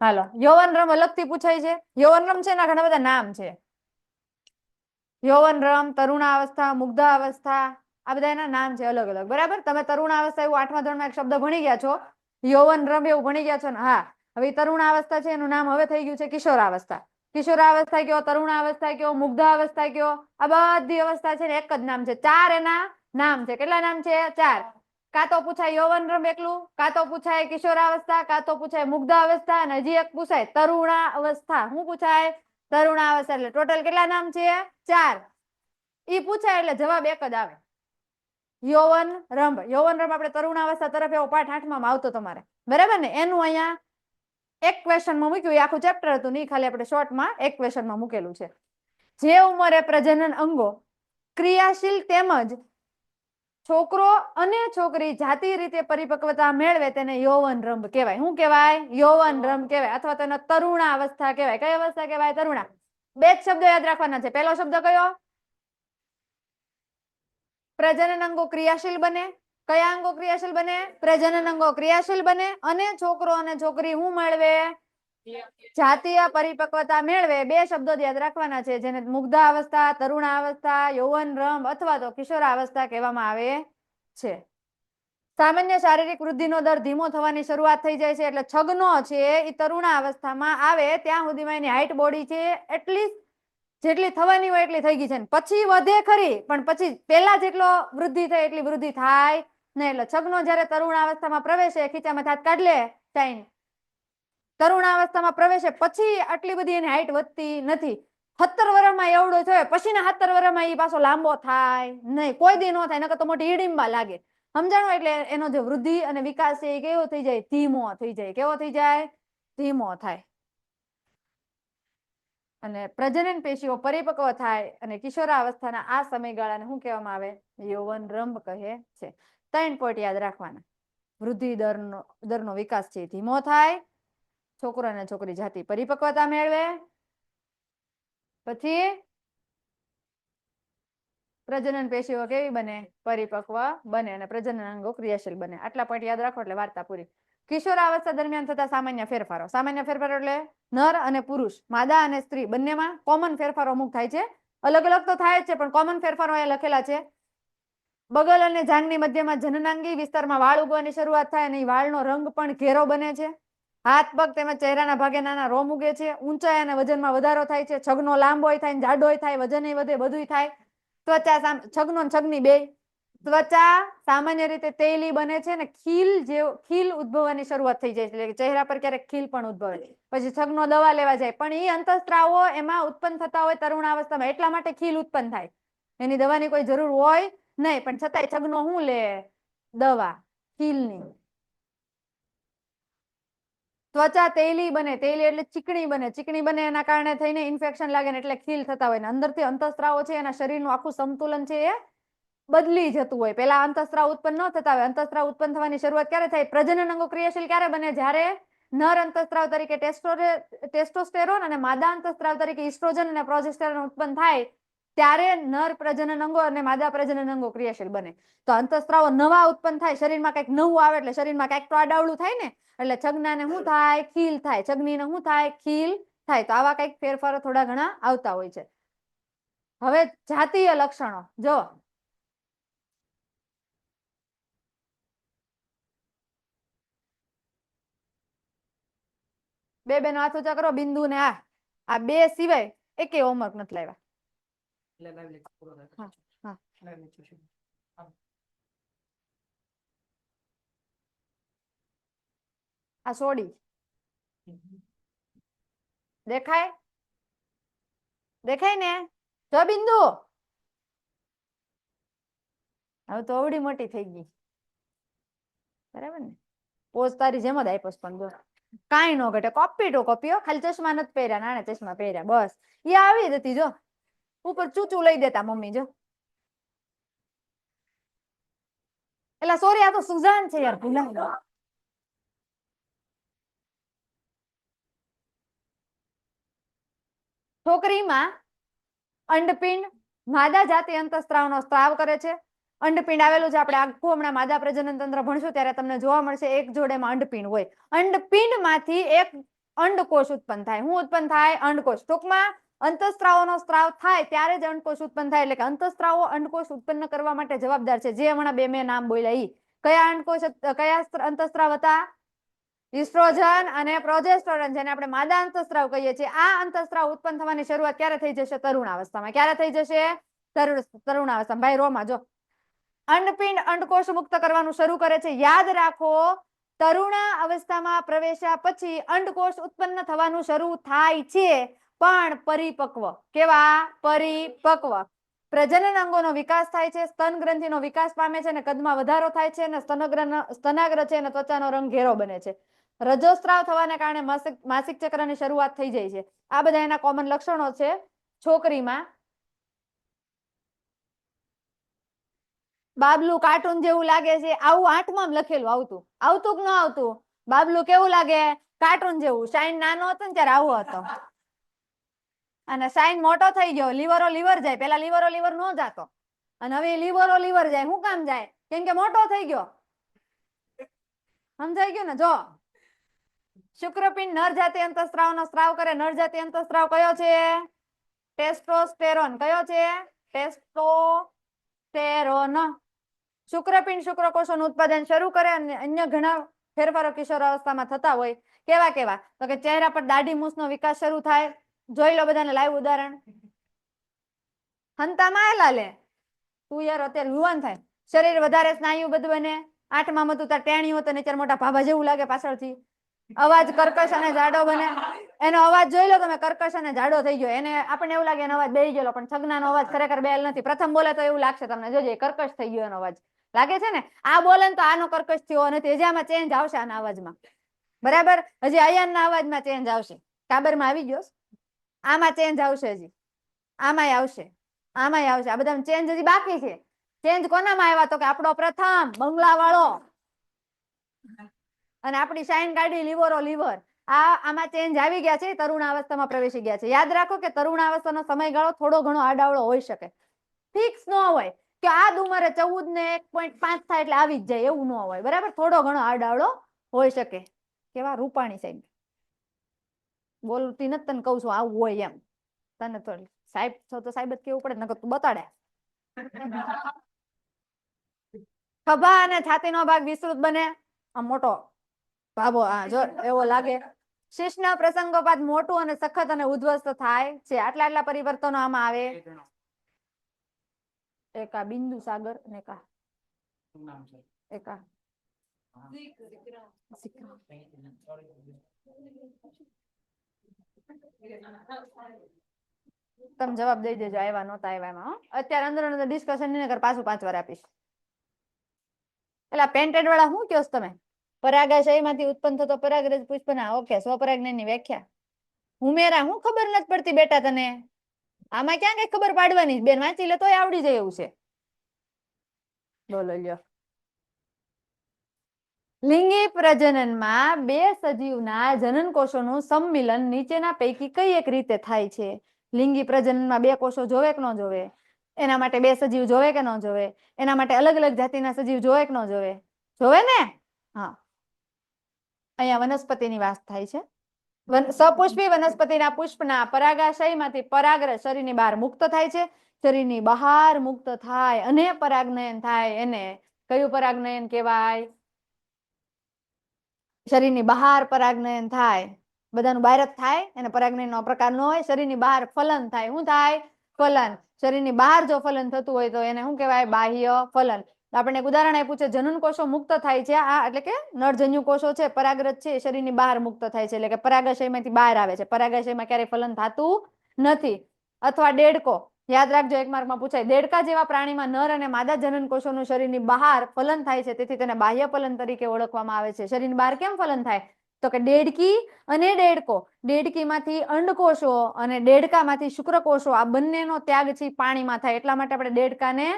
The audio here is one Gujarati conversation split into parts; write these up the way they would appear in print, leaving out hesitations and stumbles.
હાલો યૌવનરમ અલગથી પૂછાય છે યૌવનરમ છે એના ઘણા બધા નામ છે યૌવનરમ તરુણાવસ્થા મુગ્ધાવસ્થા આ બધા એના નામ છે અલગ અલગ બરાબર તમે તરુણાવસ્થા એવું 8મા ધોરણમાં એક શબ્દ ભણી ગયા છો યૌવનરમ એવું ભણી ગયા છો ને હા હવે તરુણાવસ્થા છે એનું નામ હવે થઈ ગયું છે કિશોરાવસ્થા કિશોરાવસ્થા કયો તરુણાવસ્થા કયો મુગ્ધાવસ્થા કયો આ બધી અવસ્થા છે ને એક જ નામ છે ચાર એના નામ છે કેટલા નામ છે ચાર કાં તો પૂછાય યૌવનરમ એકલું કાં તો પૂછાય કિશોરાવસ્થા કાં તો પૂછાય મુગ્ધાવસ્થા અને હજી એક પૂછાય તરુણાવસ્થા શું પૂછાય તરુણાવસ્થા એટલે ટોટલ કેટલા નામ છે ચાર ઈ પૂછાય એટલે જવાબ એક જ આવે યૌવનરમ આપણે તરુણાવસ્થા તરફ એવો પાઠ 8માં આવતો તમારે બરાબર ને એનું અહીંયા એક ક્વેશ્ચનમાં મૂક્યું આખું ચેપ્ટર હતું નહીં ખાલી આપણે શોર્ટમાં એક ક્વેશ્ચનમાં મૂકેલું છે જે ઉંમરે પ્રજનન અંગો ક્રિયાશીલ તેમજ છોકરો અને છોકરી જાતિ રીતે પરિપક્વતા મેળવે તેને યૌવનરમ કહેવાય શું કહેવાય યૌવનરમ કહેવાય અથવા તો એને તરુણાવસ્થા કહેવાય કઈ અવસ્થા કહેવાય તરુણા બે જ શબ્દો યાદ રાખવાના છે પહેલો શબ્દ કયો પ્રજનન અંગો ક્રિયાશીલ બને કયા અંગો ક્રિયાશીલ બને પ્રજનન અંગો ક્રિયાશીલ બને અને છોકરો અને છોકરી શું મેળવે જાતીય પરિપક્વતા મેળવે બે શબ્દો યાદ રાખવાના છે જેને મુગ્ધાવસ્થા તરુણાવસ્થા યૌવનરમ અથવા તો કિશોરાવસ્થા કહેવામાં આવે છે સામાન્ય શારીરિક વૃદ્ધિનો દર ધીમો થવાની શરૂઆત થઈ જાય છે એટલે છગનો છે એ તરુણાવસ્થામાં આવે ત્યાં સુધીમાં એની હાઈટ બોડી છે એટલી જેટલી થવાની હોય એટલી થઈ ગઈ છે પછી વધે ખરી પણ પછી પહેલા જેટલો વૃદ્ધિ થાય એટલી વૃદ્ધિ થાય નહીં એટલે છગનો જ્યારે તરુણાવસ્થામાં પ્રવેશે ખીચામાં હાથ કાઢ લે ટાઈમ તરુણાવસ્થામાં પ્રવેશે પછી આટલી બધી એની હાઈટ વધતી નથી 17 વર્ષમાં એવડો થયો પછીના 17 વર્ષમાં એ પાછો લાંબો થાય નહીં કોઈ દી નો થાય નકર તો મોટી ઈડીંબા લાગે સમજાણું એટલે એનો જે વૃદ્ધિ અને વિકાસ છે એ કેવો થઈ જાય ધીમો થઈ જાય કેવો થઈ જાય ધીમો થાય અને પ્રજનન પેશીઓ પરિપક્વ થાય અને કિશોરાવસ્થાના આ સમયગાળાને શું કહેવામાં આવે યૌવનરમ કહે છે 3 પોઈન્ટ યાદ રાખવાના વૃદ્ધિ દરનો વિકાસ છે ધીમો થાય છોકરો અને છોકરી જાતિ પરિપક્વતા મેળવે પછી પ્રજનન પેશીઓ કેવી બને પરિપક્વ બને અને પ્રજનન અંગો ક્રિયાશીલ બને આટલા પોઈન્ટ યાદ રાખો એટલે વાર્તા પૂરી કિશોરાવસ્થા દરમિયાન થતા સામાન્ય ફેરફારો એટલે નર અને પુરુષ માદા અને સ્ત્રી બંનેમાં કોમન ફેરફારો અમુક થાય છે અલગ અલગ તો થાય જ છે પણ કોમન ફેરફારો અહીંયા લખેલા છે બગલ અને જાંઘની મધ્યમાં જનનાંગી વિસ્તારમાં વાળ ઉગવાની શરૂઆત થાય અને વાળનો રંગ પણ ઘેરો બને છે હાથ પગ તેમજ ચહેરાના ભાગે નાના રોમ ઉગે છે ઊંચાઈ અને વજનમાં વધારો થાય છે છગનો લાંબો થાય જાડો થાય વજન વધે બધું થાય ત્વચા છગનો છગની બે ત્વચા સામાન્ય રીતે તેલી બને છે ને ખીલ ઉદ્ભવવાની શરૂઆત થઈ જાય છે એટલે ચહેરા પર ક્યારેક ખીલ પણ ઉદ્ભવે પછી છગનો દવા લેવા જાય પણ એ અંતઃસ્ત્રાવો એમાં ઉત્પન્ન થતા હોય તરુણાવસ્થામાં એટલા માટે ખીલ ઉત્પન્ન થાય એની દવાની કોઈ જરૂર હોય નહીં પણ છતાંય છગનો શું લે દવા ખીલની ત્વચા તેલી બને તેલી એટલે ચીકણી બને એના કારણે થઈને ઇન્ફેક્શન લાગે ને એટલે ખીલ થતા હોય ને અંદરથી અંતઃસ્ત્રાવો છે એના શરીરનું આખું સંતુલન છે એ બદલી જતું હોય પેલા અંતઃસ્ત્રાવ ઉત્પન્ન ન થતા હોય અંતઃસ્ત્રાવ ઉત્પન્ન થવાની શરૂઆત ક્યારે થાય પ્રજનન અંગો ક્રિયાશીલ ક્યારે બને જ્યારે નર અંતઃસ્ત્રાવ તરીકે ટેસ્ટોસ્ટેરોન અને માદા અંતઃસ્ત્રાવ તરીકે ઇસ્ટ્રોજન અને પ્રોજેસ્ટેરોન ઉત્પન્ન થાય ત્યારે નર પ્રજનન અંગો અને માદા પ્રજનન અંગો ક્રિયાશીલ બને તો અંતઃસ્ત્રાવો નવા ઉત્પન્ન થાય શરીરમાં કંઈક નવું આવે એટલે શરીરમાં કંઈક તો આડાવડું થાય ને એટલે છગનાને શું થાય ખીલ થાય છગનીને શું થાય ખીલ થાય તો આવા કંઈક ફેરફારો થોડા ઘણા આવતા હોય છે હવે જાતીય લક્ષણો જો બે બેનો હાથ ઊંચા કરો બિંદુ ને આ બે સિવાય એકે હોમવર્ક નથી લાવ્યા આ સોડી દેખાય ને જો બિંદુ હવે તો અવડી મોટી થઈ ગઈ બરાબર ને પોઝ તારી જેમ જ આપ્યો પણ જો કાંઈ ન ઘટે કોપી ટુ કોપીઓ ખાલી ચશ્મા નથી પહેર્યા નાના ચશ્મા પહેર્યા બસ એ આવી જ હતી જો ઉપર ચૂચું લઈ દેતા મમ્મી જો એટલે સોરી આ તો સુઝાન છે યાર ભૂલા છોકરીમાં અંડપિંડ માદા જાતિ અંતઃસ્ત્રાવનો સ્ત્રાવ કરે છે અંડપિંડ આવેલું છે આપણે આખું હમણાં માદા પ્રજનન તંત્ર ભણશું ત્યારે તમને જોવા મળશે એક જોડેમાં અંડપિંડ હોય અંડપિંડ માંથી એક અંડકોષ ઉત્પન્ન થાય. શું ઉત્પન્ન થાય? અંડકોષ. ટૂંકમાં અંતઃસ્ત્રાવોનો સ્ત્રાવ થાય ત્યારે જ અંડકોષ ઉત્પન્ન થાય. એટલે કે અંતઃસ્ત્રાવો અંડકોષ ઉત્પન્ન કરવા માટે જવાબદાર છે. જે હમણાં બે મેં નામ બોલ્યા ઈ કયા અંડકોષ, કયા અંતઃસ્ત્રાવ હતા? ઇસ્ટ્રોજન અને પ્રોજેસ્ટેરોન, જેને આપણે માદા અંતઃસ્ત્રાવ કહીએ છીએ. આ અંતઃસ્ત્રાવ ઉત્પન્ન થવાની શરૂઆત ક્યારે થઈ જશે? તરુણાવસ્થામાં. ક્યારે થઈ જશે? તરુણાવસ્થામાં. ભાઈ રોમાં જો અંડપિંડ અંડકોષ મુક્ત કરવાનું શરૂ કરે છે. યાદ રાખો, તરુણા અવસ્થામાં પ્રવેશ્યા પછી અંડકોષ ઉત્પન્ન થવાનું શરૂ થાય છે, પણ પરિપક્વ. કેવા? પરિપક્વ. પ્રજનન અંગોનો વિકાસ થાય છે, સ્તન ગ્રંથિનો વિકાસ પામે છે અને કદમાં વધારો થાય છે અને સ્તનાગ્ર છે અને ત્વચાનો રંગ ઘેરો બને છે. રજોસ્ત્રાવ થવાને કારણે માસિક ચક્રની શરૂઆત થઈ જાય છે. આ બધા એના કોમન લક્ષણો છે. છોકરીમાં બાબલું કાર્ટૂન જેવું લાગે છે. આવું 8માં લખેલું આવતું કે ન આવતું? બાબલું કેવું લાગે? કાર્ટૂન જેવું. શાઇન નાનો હતો ને ત્યારે આવો હતો, અને શાઇન મોટો થઈ ગયો. લીવરો લીવર જાય. પેલા લીવરો લીવર નો જાતો, અને હવે લીવરો લીવર જાય. શું કામ જાય? કેમ કે મોટો થઈ ગયો. સમજાઈ ગયું ને? જો શુક્રપિંડ નર જાતિ અંતઃસ્ત્રાવનો સ્ત્રાવ કરે. નર જાતિ અંતઃસ્ત્રાવ કયો છે? ટેસ્ટોસ્ટેરોન. કયો છે? ટેસ્ટોસ્ટેરોન. શુક્રપિંડ શુક્રકોષોનું ઉત્પાદન શરૂ કરે અને અન્ય ઘણા ફેરફારો કિશોરાવસ્થામાં થતા હોય. કેવા કેવા? તો કે ચહેરા પર દાઢી મૂછનો વિકાસ શરૂ થાય. જોઈ લો બધાને લાઈવ ઉદાહરણ. હંતામાં આયલા લે તું યાર અત્યારે યુવાન થાય. શરીર વધારે સ્નાયુબદ્ધ બને. 8માં હતું તાર ટેણિયું હતું, નીચે મોટા ભાભા જેવું લાગે પાછળથી. અવાજ કર્કશ અને જાડો બને. એનો અવાજ જોઈ લો તમે, કર્કશ અને જાડો થઈ ગયો. એને આપણને એવું લાગે એનો અવાજ બેહી ગયેલો, પણ છગનાનો અવાજ ખરેખર બેલ નથી. પ્રથમ બોલે તો એવું લાગશે તમને. જોજે કર્કશ થઈ ગયો એનો અવાજ. લાગે છે ને? આ બોલે ને તો આનો કર્કશ થયો નથી. હજી આમાં ચેન્જ આવશે આના અવાજમાં. બરાબર? હજી અયાનના અવાજમાં ચેન્જ આવશે. કાબરમાં આવી ગયો. આમાં ચેન્જ આવશે. હજી આમાંય આવશે, આમાંય આવશે. આ બધા ચેન્જ હજી બાકી છે. ચેન્જ કોનામાં આવ્યા? તો કે આપણો પ્રથમ બંગલા વાળો અને આપણી શાઇન કાઢી લીવરો લીવર. આમાં ચેન્જ આવી ગયા છે. તરુણાવસ્થામાં પ્રવેશી ગયા છે. યાદ રાખો કે તરુણાવસ્થાનો સમયગાળો થોડો ઘણો આડાવડો હોઈ શકે. ફિક્સ ન હોય કે આ જ ઉંમરે 14 ને 1.5 થાય એટલે આવી જ જાય, એવું ન હોય. બરાબર? થોડો ઘણો આડાવડો હોઈ શકે. કેવા રૂપાણી સાહેબ બોલતી નથી, તને કઉ છું આવું હોય એમ. તને તો સાહેબ છો તો સાહેબ જ કેવું પડે, નકર તું બતાડે. ખભા અને છાતીનો ભાગ વિસ્તૃત બને. આમ મોટો ભાભો જો એવો લાગે. શીશના પ્રસંગોપાત મોટું અને સખત અને ઉદ્ધ્વસ્ત થાય છે. આટલા આટલા પરિવર્તનો આમાં આવે. એકા બિંદુ સાગર અને એકા તમે જવાબ દઈ દેજો, આવ્યા નહોતા આવ્યા એમાં. અત્યારે અંદર ડિસ્કશન નહીં કર, પાછું 5 વાર આપીશ. એટલે પેન્ટેડ વાળા શું કહો તમે? પરાગાશયમાંથી ઉત્પન્ન થતો પરાગરજ પુષ્પના. ઓકે, સ્વપરાગની વ્યાખ્યા. ઉમેરા હું ખબર નથી પડતી બેટા તને? આમાં ક્યાં કઈ ખબર પાડવાની? બેન વાંચી લે તોય આવડી જાય એવું છે. બોલો લ્યો. લિંગી પ્રજનનમાં બે સજીવના જનન કોષોનું સંમિલન નીચેના પૈકી કઈ એક રીતે થાય છે? લિંગી પ્રજનનમાં બે કોષો જોવે કે ન જોવે? એના માટે બે સજીવ જોવે કે ન જોવે? એના માટે અલગ અલગ જાતિના સજીવ જોવે કે ન જોવે? જોવે ને? હા. અહીંયા વનસ્પતિની વાત થાય છે. સપુષ્પી વનસ્પતિના પુષ્પના પરાગાશયમાંથી પરાગરજ શરીરની બહાર મુક્ત થાય છે. શરીરની બહાર મુક્ત થાય અને પરાગનયન થાય એને કયું પરાગનયન કહેવાય? શરીરની બહાર પરાગનયન થાય. બધાનું બહાર જ થાય. એને પરાગનયનનો પ્રકાર ન હોય. શરીરની બહાર ફલન થાય. શું થાય? ફલન. શરીરની બહાર જો ફલન થતું હોય તો એને શું કહેવાય? બાહ્ય ફલન. આપણને એક ઉદાહરણ આપ્યું છે. જનન કોષો મુક્ત થાય છે. આ એટલે કે નરજન્યુ કોષો છે, પરાગરજ છે, શરીરની બહાર મુક્ત થાય છે. એટલે કે પરાગાશયમાંથી બહાર આવે છે. પરાગાશયમાં ક્યારેય ફલન થતું નથી. અથવા દેડકો. યાદ રાખજો, એક માર્કમાં પૂછાય. દેડકા જેવા પ્રાણીમાં નર અને માદા જનન કોષોનું શરીરની બહાર ફલન થાય છે. તેથી તેને બાહ્ય ફલન તરીકે ઓળખવામાં આવે છે. શરીરની બહાર કેમ ફલન થાય? તો કે દેડકી અને દેડકો. દેડકીમાંથી અંડકોષો અને દેડકામાંથી શુક્રકોષો, આ બંનેનો ત્યાગ છે પાણીમાં થાય. એટલા માટે આપણે દેડકાને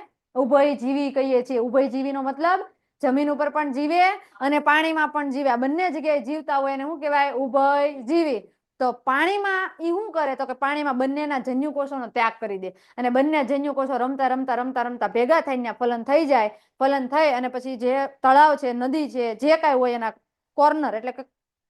ઉભયજીવી કહીએ છીએ. ઉભયજીવીનો મતલબ જમીન ઉપર પણ જીવે અને પાણીમાં પણ જીવે. આ બંને જગ્યાએ જીવતા હોય એને શું કહેવાય? ઉભયજીવી. તો પાણીમાં ઈ શું કરે? તો કે પાણીમાં બંનેના જન્યુ કોષોનો ત્યાગ કરી દે અને બંને જન્યુ કોષો રમતા રમતા રમતા રમતા ભેગા થઈને ફલન થઈ જાય. ફલન થઈ અને પછી જે તળાવ છે, નદી છે, જે કાંઈ હોય એના કોર્નર એટલે કે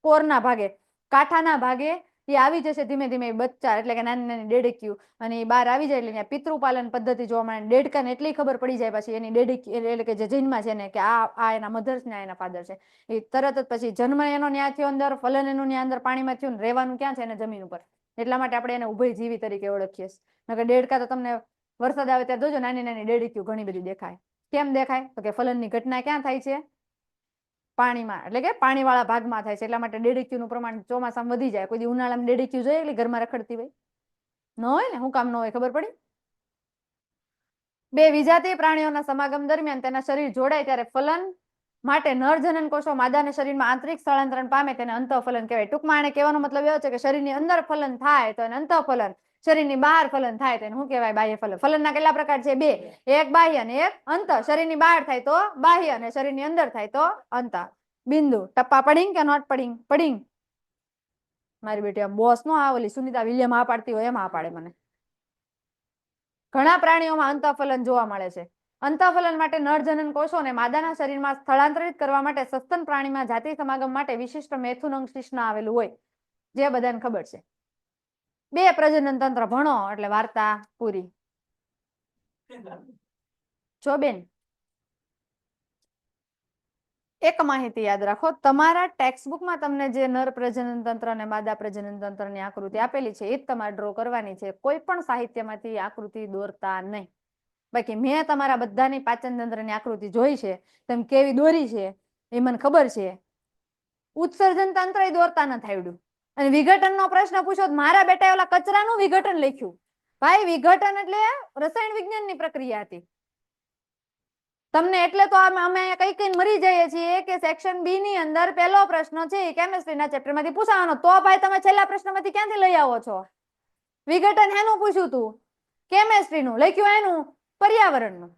કોરના ભાગે કાંઠાના ભાગે એ આવી જશે ધીમે ધીમે બચ્ચા એટલે કે નાની નાની ડેડક્યું અને એ બહાર આવી જાય એટલે પિતૃપાલન પદ્ધતિ જોવા મળે. ડેડકાને એટલી ખબર પડી જાય પછી એની ડેડકી એટલે કે જે જન્મમાં છે ને કે આ એના મધર્સ ને એના ફાધર છે. એ તરત જ પછી જન્મ એનો ન્યા થયો અંદર, ફલન એનું ન્યા અંદર પાણીમાં થયું, રહેવાનું ક્યાં છે એને જમીન ઉપર. એટલા માટે આપણે એને ઉભય જીવી તરીકે ઓળખીએ. નકર ડેડકા તો તમને વરસાદ આવે ત્યારે જોજો નાની નાની ડેડક્યું ઘણી બધી દેખાય. કેમ દેખાય? તો કે ફલનની ઘટના ક્યાં થાય છે? પાણીમાં, એટલે કે પાણીવાળા ભાગમાં થાય છે. એટલા માટે ડેડક્યુનું પ્રમાણ ચોમાસામાં વધી જાય. કોઈ ઉનાળામાં ડેડક્યુ જોઈએ એટલે ઘરમાં રખડતી હોય? ન હોય ને. શું કામ ન હોય ખબર પડી? બે વિજાતીય પ્રાણીઓના સમાગમ દરમિયાન તેના શરીર જોડાય ત્યારે ફલન માટે નરજનન કોષો માદાના શરીરમાં આંતરિક સ્થળાંતરણ પામે તેને અંતઃફલન કહેવાય. ટૂંકમાં આને કહેવાનો મતલબ એવો છે કે શરીરની અંદર ફલન થાય તો એને અંતઃફલન, શરીરની બહાર ફલન થાય તો એને શું કહેવાય? બાહ્ય ફલન. ફલનના કેટલા પ્રકાર છે? બે. એક બાહ્ય અને એક અંતઃ. શરીરની બહાર થાય તો બાહ્ય અને શરીરની અંદર થાય તો અંતઃ. બિંદુ. ટપ્પા પડિંગ કે નોટ પડિંગ? પડિંગ. મારી બેટી બોસ નો આ ઓલી સુનિતા વિલિયમ આ પાડતી હોય એમ આ પાડે મને. ઘણા પ્રાણીઓમાં અંતઃફલન જોવા મળે છે. અંતઃફલન માટે નરજનન કોષોને માદાના શરીરમાં સ્થળાંતરિત કરવા માટે સસ્તન પ્રાણીમાં જાતિ સમાગમ માટે વિશિષ્ટ મેથુન અંગશિશ્ન આવેલું હોય, જે બધાને ખબર છે. બે પ્રજનન તંત્ર ભણો એટલે વાર્તા પૂરી. જો બેન એક માહિતી યાદ રાખો, તમારા ટેક્સ્ટબુકમાં તમને જે નર પ્રજનન તંત્ર અને માદા પ્રજનન તંત્રની આકૃતિ આપેલી છે એ જ તમારે ડ્રો કરવાની છે. કોઈ પણ સાહિત્યમાંથી આકૃતિ દોરતા નહીં. બાકી મેં તમારા બધાની પાચન તંત્રની આકૃતિ જોઈ છે, તમે કેવી દોરી છે એ મને ખબર છે. ઉત્સર્જન તંત્ર એ દોરતા નથી આવડ્યું. અને વિઘટનનો પ્રશ્ન પૂછો તો મારા બેટાએ ઓલા કચરાનું વિઘટન લખ્યું. ભાઈ વિઘટન એટલે રસાયણ વિજ્ઞાનની પ્રક્રિયા હતી. તમને એટલે તો અમે કઈ મરી જઈએ છીએ કે સેક્શન બી ની અંદર પહેલો પ્રશ્ન છે કેમિસ્ટ્રીના ચેપ્ટરમાંથી પૂછવાનો. તો ભાઈ તમે છેલ્લા પ્રશ્નમાંથી ક્યાંથી લઈ આવો છો? વિઘટન એનું પૂછ્યું તું, કેમિસ્ટ્રીનું લખ્યું, એનું પર્યાવરણનું.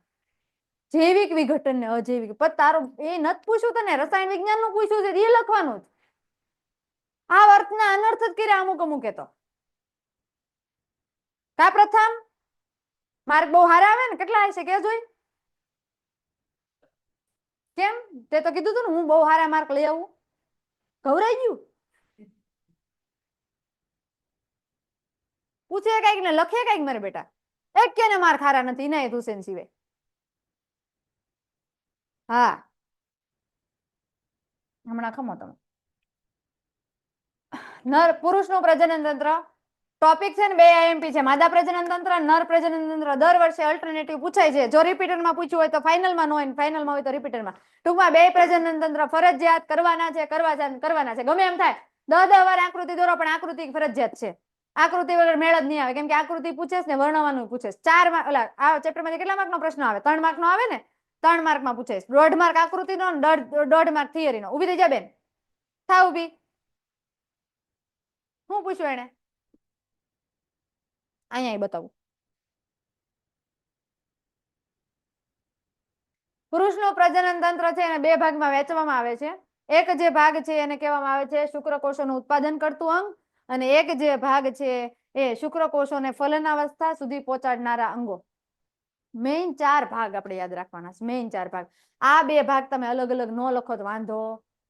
જૈવિક વિઘટન ને અજૈવિક પણ તારું એ નથી પૂછ્યું. તને રસાયણ વિજ્ઞાનનું પૂછ્યું છે એ લખવાનું જ. આ અર્થના અનર્થ જ કર્યા અમુકે તો. કા પ્રથમ માર્ક બહુ હારા આવે ને? કેટલા હશે કે જોઈ? કેમ? તે તો કીધું તું ને હું બહુ સારા માર્ક લઈ આવું. ગૌરાઈ ગયું? પૂછે કઈક ને લખે કઈક મારે બેટા. એક કે ને માર્ક હારા નથી ઇનાયત હુસેન સિવાય. હા હમણાં ખમો તમે. નર પુરુષનું પ્રજનન તંત્ર ટોપિક છે ને બે આઈએમપી છે. માદા પ્રજનન તંત્ર, નર પ્રજનન તંત્ર. દર વર્ષે અલ્ટરનેટિવ પૂછાય છે. જો રિપીટરમાં પૂછ્યું હોય તો ફાઇનલમાં ન હોય, ફાઇનલમાં હોય તો રિપીટરમાં. ટૂંકમાં બે પ્રજનન તંત્ર ફરજિયાત કરવાના છે, કરવાના છે. ગમે એમ થાય 10 વાર આકૃતિ દોરો પણ આકૃતિ ફરજિયાત છે. આકૃતિ વગર મેળ જ નહીં આવે. કેમ કે આકૃતિ પૂછે ને વર્ણવાનું પૂછે. 4 માર્ક ઓલા આ ચેપ્ટરમાંથી કેટલા માર્કનો પ્રશ્ન આવે? 3 માર્કનો આવે ને? 3 માર્કમાં પૂછે. 1.5 માર્ક આકૃતિનો અને 1.5 માર્ક થિયરીનો. ઊભી થઈ જા બેન. થા ઊભી. શું પૂછ્યું એને? અહીંયા બતાવું. પુરુષનું પ્રજનન તંત્ર છે એને બે ભાગમાં વહેંચવામાં આવે છે. એક જે ભાગ છે એને કહેવામાં આવે છે શુક્રકોષોનું ઉત્પાદન કરતું અંગ, અને એક જે ભાગ છે એ શુક્રકોષોને ફલનાવસ્થા સુધી પહોંચાડનારા અંગો. મેઇન 4 ભાગ આપણે યાદ રાખવાના છે. મેઇન 4 ભાગ. આ બે ભાગ તમે અલગ અલગ ન લખો તો વાંધો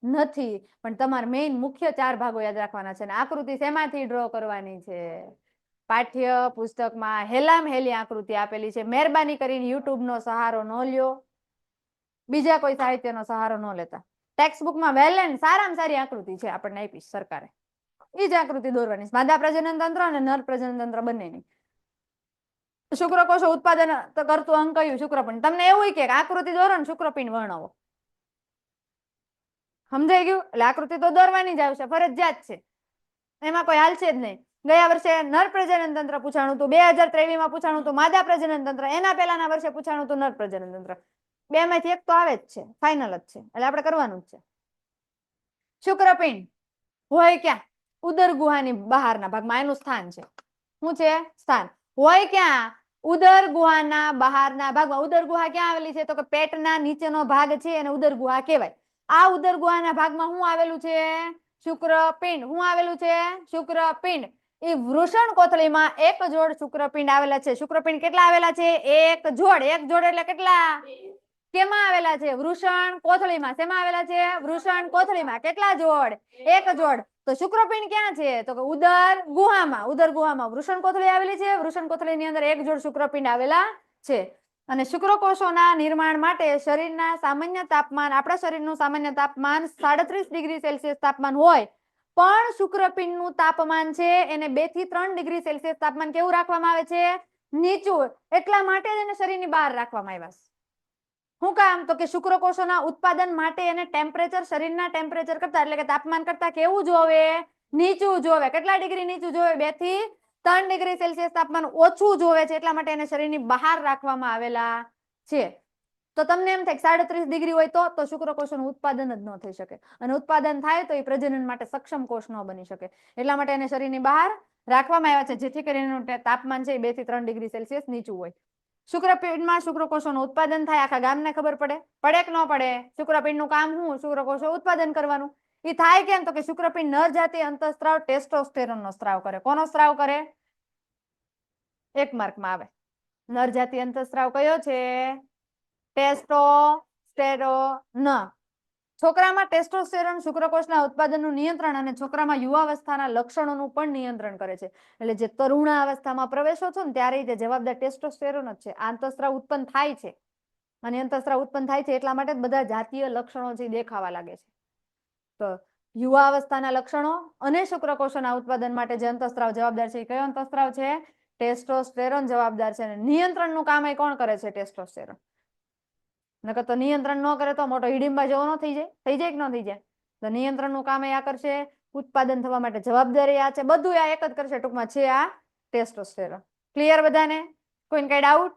નથી, પણ તમારે મેઇન મુખ્ય 4 ભાગો યાદ રાખવાના છે. અને આકૃતિ શેમાંથી ડ્રો કરવાની છે? પાઠ્ય પુસ્તકમાં હેલામ હેલી આકૃતિ આપેલી છે. મહેરબાની કરીને યુટ્યુબનો સહારો ન લ્યો, બીજા કોઈ સાહિત્યનો સહારો ન લેતા. ટેક્સ્ટબુકમાં વેલ એન્ડ સારામાં સારી આકૃતિ છે આપણને આપી સરકારે, એ જ આકૃતિ દોરવાની. માદા પ્રજનન તંત્ર અને નર પ્રજનન તંત્ર બંનેની. શુક્રકોષો ઉત્પાદન કરતું અંગ કયું? શુક્રપિંડ. તમને એવું કે આકૃતિ દોરો ને શુક્રપિંડ વર્ણવો. સમજાઈ ગયું? એટલે આકૃતિ તો દોરવાની જ આવશે, ફરજિયાત છે. એમાં કોઈ હાલશે જ નહીં. ગયા વર્ષે નર પ્રજનન તંત્ર પૂછાણું હતું, 2023 માં પૂછાણું હતું માદા પ્રજનન તંત્ર, એના પહેલાના વર્ષે પૂછાણું હતું નર પ્રજનન તંત્ર. બે માંથી એક તો આવે જ છે, ફાઇનલ જ છે. એટલે આપણે કરવાનું જ છે. શુક્રપિંડ હોય ક્યાં? ઉદર ગુહાની બહારના ભાગમાં. એનું સ્થાન છે. શું છે? સ્થાન. હોય ક્યાં? ઉદર ગુહાના બહારના ભાગમાં. ઉદર ગુહા ક્યાં આવેલી છે? તો કે પેટના નીચેનો ભાગ છે એને ઉદર ગુહા કહેવાય. આ ઉદર ગુહાના ભાગમાં શું આવેલું છે? શુક્રપિંડ. શું આવેલું છે? શુક્રપિંડ. એ વૃષણ કોથળીમાં એક જોડ શુક્રપિંડ આવેલા છે. શુક્રપિંડ કેટલા આવેલા છે? એક જોડ. એક જોડ એટલે કેટલા? કેમાં આવેલા છે? વૃષણ કોથળીમાં. શેમાં આવેલા છે? વૃષણ કોથળીમાં. કેટલા જોડ? એક જોડ. તો શુક્રપિંડ ક્યાં છે? તો કે ઉદર ગુહામાં. ઉદર ગુહામાં વૃષણ કોથળી આવેલી છે. વૃષણ કોથળીની અંદર એક જોડ શુક્રપિંડ આવેલા છે. અને શુક્રકોષોના નિર્માણ માટે શરીરના સામાન્ય તાપમાન, આપણા શરીરનું સામાન્ય તાપમાન 37 ડિગ્રી સેલ્સિયસ તાપમાન હોય, પણ શુક્રપિંડનું તાપમાન છે એને 2 થી 3 ડિગ્રી સેલ્સિયસ તાપમાન કેવું રાખવામાં આવે છે? નીચું. એટલા માટે જ એને શરીરની બહાર રાખવામાં આવ્યા છે. શું કામ? તો કે શુક્રકોષોના ઉત્પાદન માટે એને ટેમ્પરેચર શરીરના ટેમ્પરેચર કરતા એટલે કે તાપમાન કરતા કેવું જોવે? નીચું જોવે. કેટલા ડિગ્રી નીચું જોવે? 2 થી 3 ડિગ્રી સેલ્સિયસ તાપમાન ઓછું જોવે છે. એટલા માટે એને શરીરની બહાર રાખવામાં આવેલા છે. તો તમને એમ થાય 37 ડિગ્રી હોય તો શુક્રકોષોનું ઉત્પાદન જ ન થઈ શકે. અને ઉત્પાદન થાય તો એ પ્રજનન માટે સક્ષમ કોષ ન બની શકે. એટલા માટે એને શરીરની બહાર રાખવામાં આવ્યા છે, જેથી કરીને એનું તાપમાન છે 2 થી 3 ડિગ્રી સેલ્સિયસ નીચું હોય. શુક્રપિંડમાં શુક્રકોષોનું ઉત્પાદન થાય. આખા ગામને ખબર પડે? પડે કે ન પડે? શુક્રપિંડનું કામ શું? શુક્રકોષો ઉત્પાદન કરવાનું. એ થાય કેમ? તો કે શુક્રપિંડ નર જાતિ અંતઃસ્ત્રાવ ટેસ્ટોસ્ટેરોનનો સ્ત્રાવ કરે. કોનો સ્ત્રાવ કરે? 1 માર્કમાં આવે. નર જાતિ અંતઃસ્ત્રાવ કયો છે? ટેસ્ટોસ્ટેરોન. છોકરામાં ટેસ્ટોસ્ટેરોન શુક્રકોષના ઉત્પાદનનું નિયંત્રણ અને છોકરામાં યુવાવસ્થાના લક્ષણોનું પણ નિયંત્રણ કરે છે. એટલે જે તરુણાવસ્થામાં પ્રવેશો છો ને ત્યારે તે જવાબદાર ટેસ્ટોસ્ટેરોન જ છે. અંતઃસ્ત્રાવ ઉત્પન્ન થાય છે અને અંતઃસ્ત્રાવ ઉત્પન્ન થાય છે એટલા માટે જ બધા જાતીય લક્ષણો જે દેખાવા લાગે છે. તો યુવાવસ્થાના લક્ષણો અને શુક્રકોષોના ઉત્પાદન માટે જે અંતઃસ્ત્રાવ જવાબદાર છે એ કયો અંતઃસ્ત્રાવ છે? ટેસ્ટોસ્ટેરોન જવાબદાર છે. અને નિયંત્રણનું કામ એ કોણ કરે છે? ટેસ્ટોસ્ટેરોન. નકર તો નિયંત્રણ ન કરે તો મોટો હિડિંબા જેવો ન થઈ જાય? થઈ જાય કે ન થઈ જાય? તો નિયંત્રણનું કામ એ આ કરશે. ઉત્પાદન થવા માટે જવાબદારી આ છે. બધું આ એક જ કરશે. ટૂંકમાં છે આ ટેસ્ટોસ્ટેરોન. ક્લિયર બધાને? કોઈને કઈ ડાઉટ?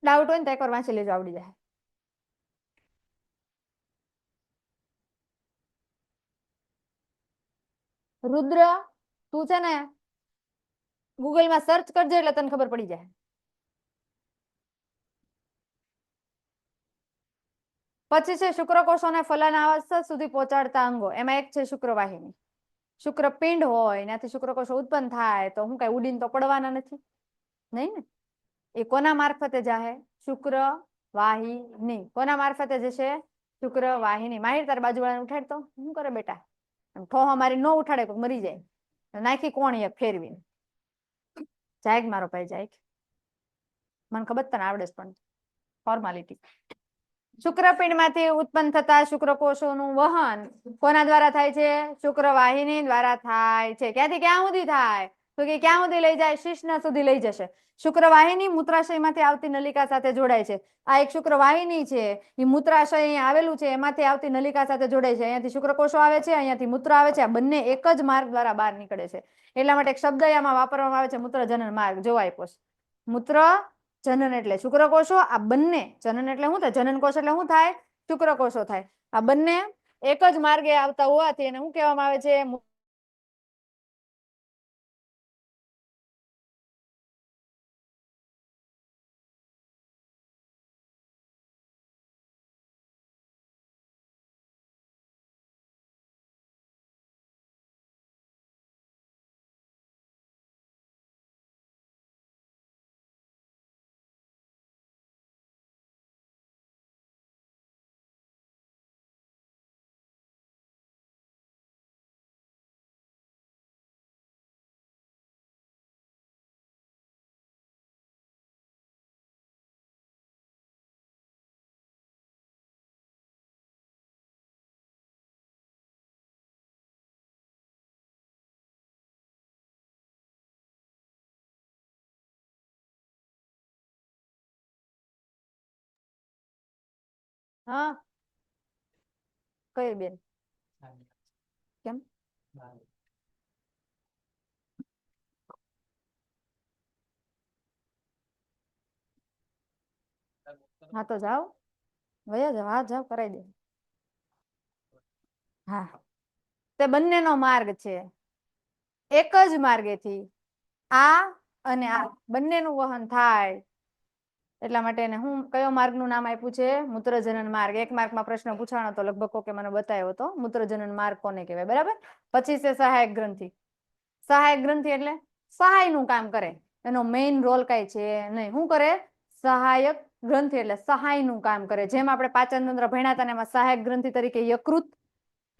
ડાઉટ હોય ને તો એકવાર વાંચી લેજો, આવડી જાય. રુદ્ર, તું છે ને ગૂગલમાં સર્ચ કરજે એટલે તને ખબર પડી જાય. પછી છે શુક્રકોષોને ફલનાવસ્થા સુધી પહોંચાડતા અંગો. એમાં એક છે શુક્રવાહિની. શુક્રપિંડ હોય ત્યાંથી શુક્રકોષો ઉત્પન્ન થાય તો હું કઈ ઉડીને તો પડવાના નથી, નહીં ને? એ કોના મારફતે જાહે? શુક્રવાહિની. કોના મારફતે જશે? શુક્રવાહિની. માહિર તાર બાજુવાળાને ઉઠાડતો શું કરે બેટા? ઠોહો મારી ન ઉઠાડે, કોઈ મરી જાય. નાખી કોણ એક ફેરવીને. જાય મારો ભાઈ જાય. મને ખબર તને આવડે પણ ફોર્માલિટી. શુક્રપિંડમાંથી ઉત્પન્ન થતા શુક્રકોષોનું વહન કોના દ્વારા થાય છે? શુક્રવાહિની દ્વારા થાય છે. ક્યાંથી ક્યાં સુધી થાય? તો કે ક્યાં સુધી લઈ જાય? શિશ્ન સુધી લઈ જશે. શુક્રવાહિની મૂત્રાશયમાંથી આવતી નલિકા સાથે જોડાય છે. આ એક શુક્રવાહિની છે, એ મૂત્રાશય અહીંયા આવેલું છે, એમાંથી આવતી નલિકા સાથે જોડાય છે. અહીંયાથી શુક્રકોષો આવે છે, અહીંયાથી મૂત્ર આવે છે. આ બંને એક જ માર્ગ દ્વારા બહાર નીકળે છે. એટલા માટે એક શબ્દ આમાં વાપરવામાં આવે છે, મૂત્રજનન માર્ગ. જો આપ્યો છે મૂત્ર જનન એટલે શુક્રકોષો. આ બંને જનન એટલે શું થાય? જનનકોષ એટલે શું થાય? શુક્રકોષો થાય. આ બંને એક જ માર્ગે આવતા હોવાથી એને શું કહેવામાં આવે છે? હા, કઈ બેન? કેમ? હા તો જાઓ, વયા જાઓ. હા જાઓ, કરાઈ દે. હા, તે બંનેનો માર્ગ છે. એક જ માર્ગેથી આ અને આ બંનેનું વહન થાય. એટલા માટે એને હું કયો માર્ગનું નામ આપ્યું છે? મૂત્રજનન માર્ગ. 1 માર્કમાં પ્રશ્ન પૂછાણો તો લગભગ કોકે મને બતાવ્યો હતો. મૂત્રજનન માર્ગ કોને કહેવાય? બરાબર. પછી છે સહાયક ગ્રંથિ. સહાયક ગ્રંથિ એટલે સહાયનું કામ કરે. એનો મેઇન રોલ કઈ છે નહીં. શું કરે? સહાયક ગ્રંથિ એટલે સહાયનું કામ કરે. જેમ આપણે પાચન તંત્ર ભણ્યા હતા એમાં સહાયક ગ્રંથિ તરીકે યકૃત,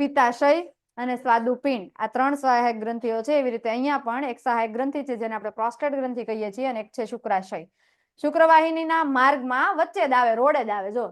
પિત્તાશય અને સ્વાદુપિંડ આ 3 સહાયક ગ્રંથિઓ છે. એવી રીતે અહીંયા પણ એક સહાયક ગ્રંથિ છે જેને આપણે પ્રોસ્ટેટ ગ્રંથિ કહીએ છીએ અને એક છે શુક્રાશય. શુક્રવાહિનીના માર્ગમાં વચ્ચે જ આવે, રોડે જ આવે. જો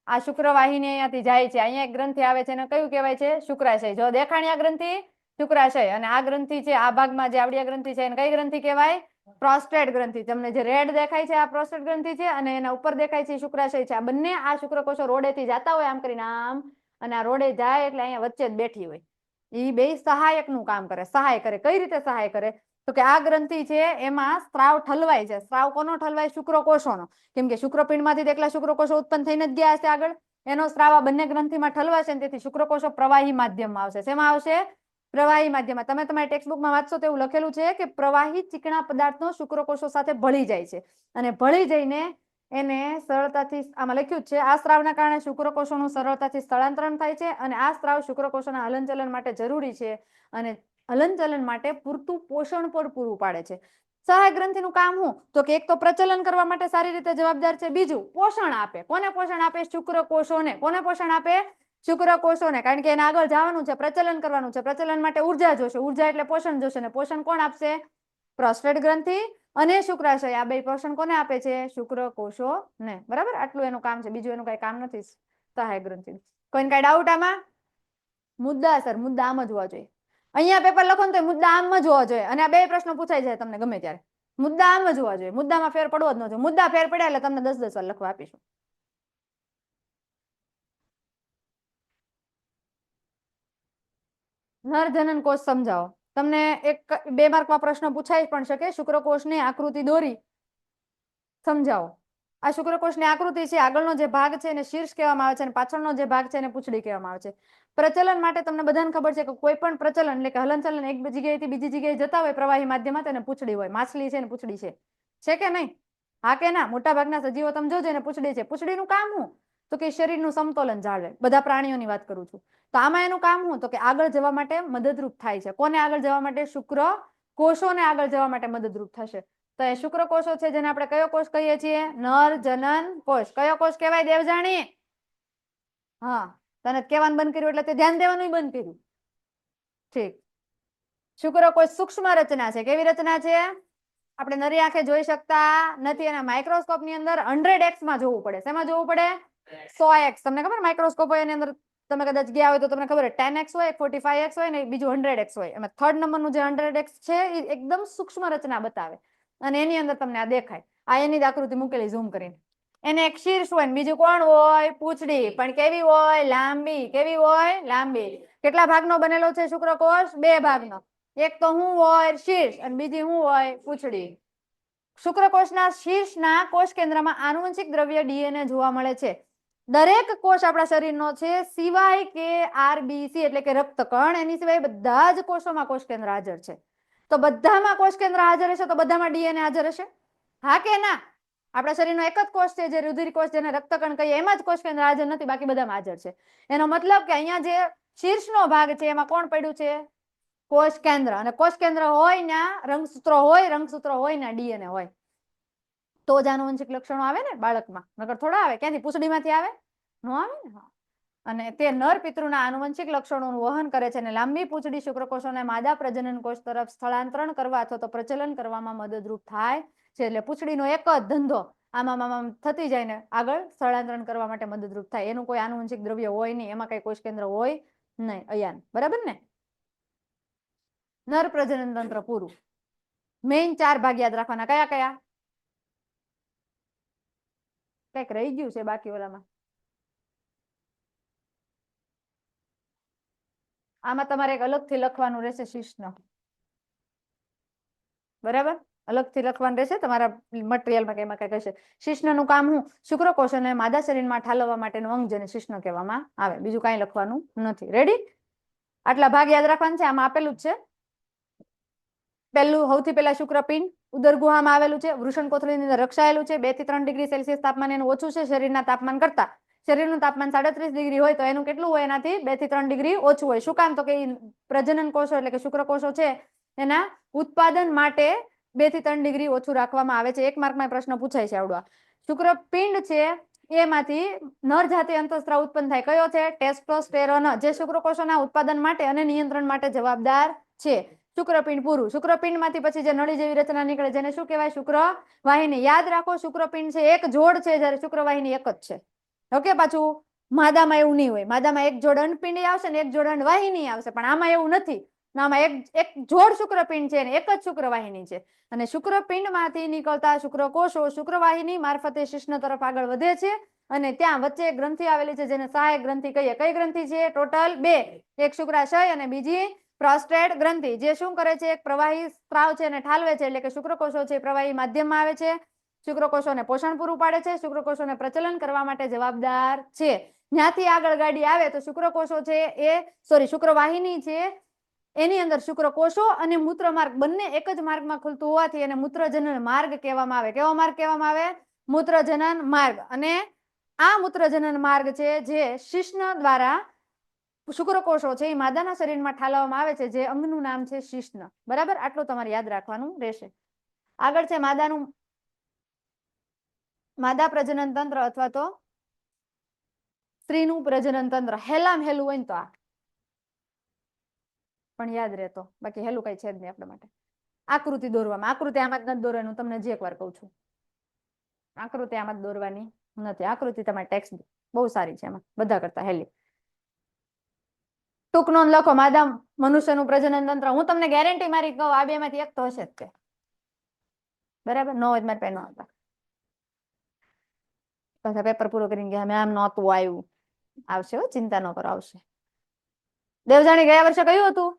આ શુક્રવાહિની અહીંયાથી જાય છે, અહીંયા એક ગ્રંથિ આવે છે એને કયું કહેવાય છે? શુક્રાશય. જો દેખાણ્યા ગ્રંથિ શુક્રાશય અને આ ગ્રંથિ છે આ ભાગમાં જે આવડિયા ગ્રંથિ છે એને કઈ ગ્રંથિ કહેવાય? પ્રોસ્ટેટ ગ્રંથિ. તમને જે રેડ દેખાય છે આ પ્રોસ્ટેટ ગ્રંથિ છે અને એના ઉપર દેખાય છે શુક્રાશય છે. આ બંને આ શુક્રકોષો રોડેથી જતા હોય આમ કરીને આમ, અને આ રોડે જાય એટલે અહીંયા વચ્ચે જ બેઠી હોય. એ બે સહાયકનું કામ કરે, સહાય કરે. કઈ રીતે સહાય કરે? તો કે આ ગ્રંથિ છે એમાં સ્ત્રાવ ઠલવાય છે. સ્ત્રાવ કોનો ઠલવાય? શુક્રકોષોનો. કેમ કે શુક્રપિંડમાંથી એકલા શુક્રકોષો ઉત્પન્ન થઈને જ ગયા હશે આગળ, એનો સ્ત્રાવ આ બંને ગ્રંથિમાં ઠલવાશે તેથી શુક્રકોષો પ્રવાહી માધ્યમમાં આવશે. શેમાં આવશે? પ્રવાહી માધ્યમમાં. તમે તમારી ટેક્સ્ટબુકમાં વાંચશો તો એવું લખેલું છે કે પ્રવાહી ચીકણા પદાર્થનો શુક્રકોષો સાથે ભળી જાય છે અને ભળી જઈને એને સરળતાથી આમાં લખ્યું છે આ સ્ત્રાવના કારણે શુક્રકોષોનું સરળતાથી સ્થળાંતરણ થાય છે અને આ સ્ત્રાવ શુક્રકોષોના હલનચલન માટે જરૂરી છે અને હલનચલન માટે પૂરતું પોષણ પણ પૂરું પાડે છે. સહાયક ગ્રંથિનું કામ શું? તો કે એક તો પ્રચલન કરવા માટે સારી રીતે જવાબદાર છે, બીજું પોષણ આપે. કોને પોષણ આપે? શુક્રકોષોને. કોને પોષણ આપે? શુક્રકોષોને. કારણ કે એને આગળ જવાનું છે, પ્રચલન કરવાનું છે. પ્રચલન માટે ઉર્જા જોશે, ઉર્જા એટલે પોષણ જોશે ને પોષણ કોણ આપશે? પ્રોસ્ટેટ ગ્રંથિ અને શુક્રાશય. આ બે પોષણ કોને આપે છે? શુક્રકોષોને. બરાબર, આટલું એનું કામ છે, બીજું એનું કઈ કામ નથી સહાયક ગ્રંથિ. કોઈને કઈ ડાઉટ આમાં? મુદ્દા સર મુદ્દા આમ જ હોવા જોઈએ. અહીંયા પેપર લખો ને તો મુદ્દા આમ જ હોવા જોઈએ અને આ બે પ્રશ્નો પૂછાઈ જાય તમને ગમે ત્યારે. મુદ્દા આમ જ હોવા જોઈએ, મુદ્દામાં ફેર પડવો જ ન જોઈએ. મુદ્દા ફેર પડ્યા એટલે તમને 10-10 વાર લખવા આપીશું. નરજનન કોષ સમજાવો. તમને એક 2 માર્કમાં પ્રશ્ન પૂછાઈ પણ શકે. શુક્રકોષની આકૃતિ દોરી સમજાવો. આ શુક્રકોષની આકૃતિ છે, આગળનો જે ભાગ છે એને શીર્ષ કહેવામાં આવે છે અને પાછળનો જે ભાગ છે એને પૂંછડી કહેવામાં આવે છે. પ્રચલન માટે તમને બધાને ખબર છે કે કોઈ પણ પ્રચલન એટલે કે હલનચલન એક જગ્યાએથી બીજી જગ્યાએ જતા હોય પ્રવાહી માધ્યમમાં તેને પૂંછડી હોય. માછલી છે ને પૂંછડી છે કે નહીં? હા કે ના? મોટા ભાગના સજીવો તમે જોજો એને પૂંછડી છે. પૂંછડીનું કામ શું? તો કે શરીરનું સમતોલન જાળવે. બધા પ્રાણીઓની વાત કરું છું. તો આમાં એનું કામ શું? તો કે આગળ જવા માટે મદદરૂપ થાય છે. કોને આગળ જવા માટે? શુક્રકોષોને આગળ જવા માટે મદદરૂપ થશે. તો એ શુક્રકોષો છે જેને આપણે કયો કોષ કહીએ છીએ? નરજનન કોષ. કયો કોષ કહેવાય દેવજાણી? હા, તને કહેવાનું બંધ કર્યું એટલે તે ધ્યાન દેવાનું બંધ કર્યું. ઠીક. શુક્રકોષ સૂક્ષ્મ રચના છે. કેવી રચના છે? આપણે નરી આંખે જોઈ શકતા નથી અને માઇક્રોસ્કોપની અંદર 100x માં જોવું પડે. શેમાં જોવું પડે? 100x. તમને ખબર માઇક્રોસ્કોપ હોય એની અંદર તમે કદાચ ગયા હોય તો તમને ખબર 10x હોય, 45x હોય ને બીજું 100x હોય. એમાં 3rd નંબરનું જે 100x છે એ એકદમ સૂક્ષ્મ રચના બતાવે અને એની અંદર તમને આ દેખાય. આ એની જ આકૃતિ મૂકેલી ઝૂમ કરીને. એને એક શીર્ષ હોય ને બીજું કોણ હોય? પૂંછડી. પણ કેવી હોય? લાંબી. કેવી હોય? લાંબી. કેટલા ભાગનો બનેલો છે શુક્રકોષ? 2 ભાગનો. એક તો શું હોય? શીર્ષ અને બીજી શું હોય? પૂંછડી. શુક્રકોષના શીર્ષના કોષ કેન્દ્રમાં આનુવંશિક દ્રવ્ય ડીએનએ જોવા મળે છે. દરેક કોષ આપણા શરીરનો છે સિવાય કે આરબીસી એટલે કે રક્તકણ. એની સિવાય બધા જ કોષોમાં કોષ કેન્દ્ર હાજર છે. તો બધામાં કોષ કેન્દ્ર હાજર હશે તો બધામાં ડીએનએ હાજર હશે? હા કે ના? આપણા શરીરનો એક જ કોષ છે જે રુધિર કોષ જેને રક્તકણ કહીએ એમાં જ કોષ કેન્દ્ર હાજર નથી, બાકી બધામાં હાજર છે. એનો મતલબ કે અહીંયા જે શીર્ષનો ભાગ છે એમાં કોણ પડ્યું છે? કોષ કેન્દ્ર. અને કોષ કેન્દ્ર હોય ને રંગસૂત્રો હોય ને ડીએનએ હોય તો જ આનુવંશિક લક્ષણો આવે ને બાળકમાં, નકર થોડા આવે. ક્યાંથી? પૂંછડીમાંથી આવે? નો આવે ને. અને તે નર પિતૃના આનુવંશિક લક્ષણોનું વહન કરે છે અને લાંબી પૂંછડી શુક્રકોષોને માદા પ્રજનન કોષ તરફ સ્થળાંતરણ કરવા અથવા તો પ્રચલન કરવામાં મદદરૂપ થાય છે. એટલે પૂંછડીનો એક જ ધંધો આમાં થતી જાય ને આગળ સ્થળાંતરણ કરવા માટે મદદરૂપ થાય. એનું કોઈ આનુવંશિક દ્રવ્ય હોય નહીં, એમાં કઈ કોષ કેન્દ્ર હોય નહીં. અયાન બરાબર ને? નર પ્રજનન તંત્ર પૂરું. મેઇન 4 ભાગ યાદ રાખવાના. કયા કયા? કઈક રહી ગયું છે બાકી ઓલામાં? આમાં તમારે એક અલગથી લખવાનું રહેશે શીર્ષનો. બરાબર, અલગથી લખવાનું રહેશે તમારા મટીરિયલમાં. કેમાં કઈ હશે શીર્ષનું કામ શું? શુક્રકોષોને માદા શરીરમાં ઠાલવવા માટેનું અંગ જેને શીર્ષ કહેવામાં આવે. બીજું કાંઈ લખવાનું નથી. રેડી? આટલા ભાગ યાદ રાખવાના છે. આમાં આપેલું જ છે. પહેલું સૌથી પહેલા શુક્રપિંડ ઉદર ગુહામાં આવેલું છે. વૃષણ કોથળીની અંદર રક્ષાયેલું છે. 2 થી 3 ડિગ્રી સેલ્સિયસ તાપમાન એનું ઓછું છે શરીરના તાપમાન કરતા. શરીરનું તાપમાન 37 ડિગ્રી હોય તો એનું કેટલું હોય? એનાથી 2 થી 3 ડિગ્રી ઓછું હોય. શું કામ? તો કે પ્રજનન કોષો એટલે કે શુક્રકોષો છે એના ઉત્પાદન માટે 2 થી 3 ડિગ્રી ઓછું રાખવામાં આવે છે. 1 માર્કમાં પ્રશ્ન પૂછાય છે આવડો. શુક્રપિંડ છે એમાંથી નર જાતિ અંતઃસ્ત્રાવ ઉત્પન્ન થાય. કયો છે? ટેસ્ટોસ્ટેરોન, જે શુક્રકોષોના ઉત્પાદન માટે અને નિયંત્રણ માટે જવાબદાર છે. શુક્રપિંડ પૂરું. શુક્રપિંડમાંથી પછી જે નળી જેવી રચના નીકળે જેને શું કહેવાય? શુક્રવાહિની. યાદ રાખો, શુક્રપિંડ છે એક જોડ છે, જ્યારે શુક્રવાહિની એક જ છે. ઓકે. પાછું માદામાં એવું નહીં હોય. માદામાં એક જોડ અંડપિંડી આવશે ને એક જોડ અંડવાહિની આવશે, પણ આમાં એવું નથી. આમાં એક જોડ શુક્રપિંડ છે ને એક જ શુક્રવાહિની છે. અને શુક્રપિંડમાંથી નીકળતા શુક્રકોષો શુક્રવાહિની મારફતે શિશ્ન તરફ આગળ વધે છે અને ત્યાં વચ્ચે એક ગ્રંથિ આવેલી છે જેને સહાયક ગ્રંથિ કહીએ. કઈ ગ્રંથિ છે? ટોટલ બે. એક શુક્રાશય અને બીજી પ્રોસ્ટેટ ગ્રંથિ, જે શું કરે છે? એક પ્રવાહી સ્ત્રાવ છે અને ઠાલવે છે, એટલે કે શુક્રકોષો છે પ્રવાહી માધ્યમમાં આવે છે, શુક્રકોષોને પોષણ પૂરું પાડે છે, શુક્રકોષોને પ્રચલન કરવા માટે જવાબદાર છે. ત્યાંથી આગળ ગાડી આવે તો શુક્રકોષો છે શુક્રવાહિની છે એની અંદર શુક્રકોષો અને મૂત્રમાર્ગ બંને એક જ માર્ગમાં ખુલતું હોવાથી એને મૂત્રજનન માર્ગ કહેવામાં આવે. કેવો માર્ગ કહેવામાં આવે? મૂત્રજનન માર્ગ. અને આ મૂત્રજનન માર્ગ છે જે શિશ્ન દ્વારા શુક્રકોષો છે એ માદાના શરીરમાં ઠાલવવામાં આવે છે, જે અંગનું નામ છે શિશ્ન. બરાબર? આટલું તમારે યાદ રાખવાનું રહેશે. આગળ છે માદા પ્રજનન તંત્ર અથવા તો સ્ત્રીનું પ્રજનન તંત્ર. હેલામ હેલું હોય ને તો આ પણ યાદ રહેતો, બાકી હેલું કઈ છે જ નહીં આપણા માટે. આકૃતિ દોરવામાં, આકૃતિ આમાં જ નથી દોરવાની. હું તમને જે એકવાર કહું છું, આકૃતિ આમાં જ દોરવાની નથી. આકૃતિ તમારી ટેક્સ્ટ બહુ સારી છે, એમાં બધા કરતા હેલી. ટૂંક નોંધ લખો. માદા મનુષ્યનું પ્રજનન તંત્ર. હું તમને ગેરંટી મારી કહું, આ બે માંથી એક તો હશે જ તે. બરાબર? ન હોય મારે પેન આવતા પાછા પેપર પૂરો કરીને ગયા મેં આમ નહોતું આવ્યું. આવશે હો, ચિંતા ન કરો, આવશે. દેવજાણી ગયા વર્ષે કયું હતું?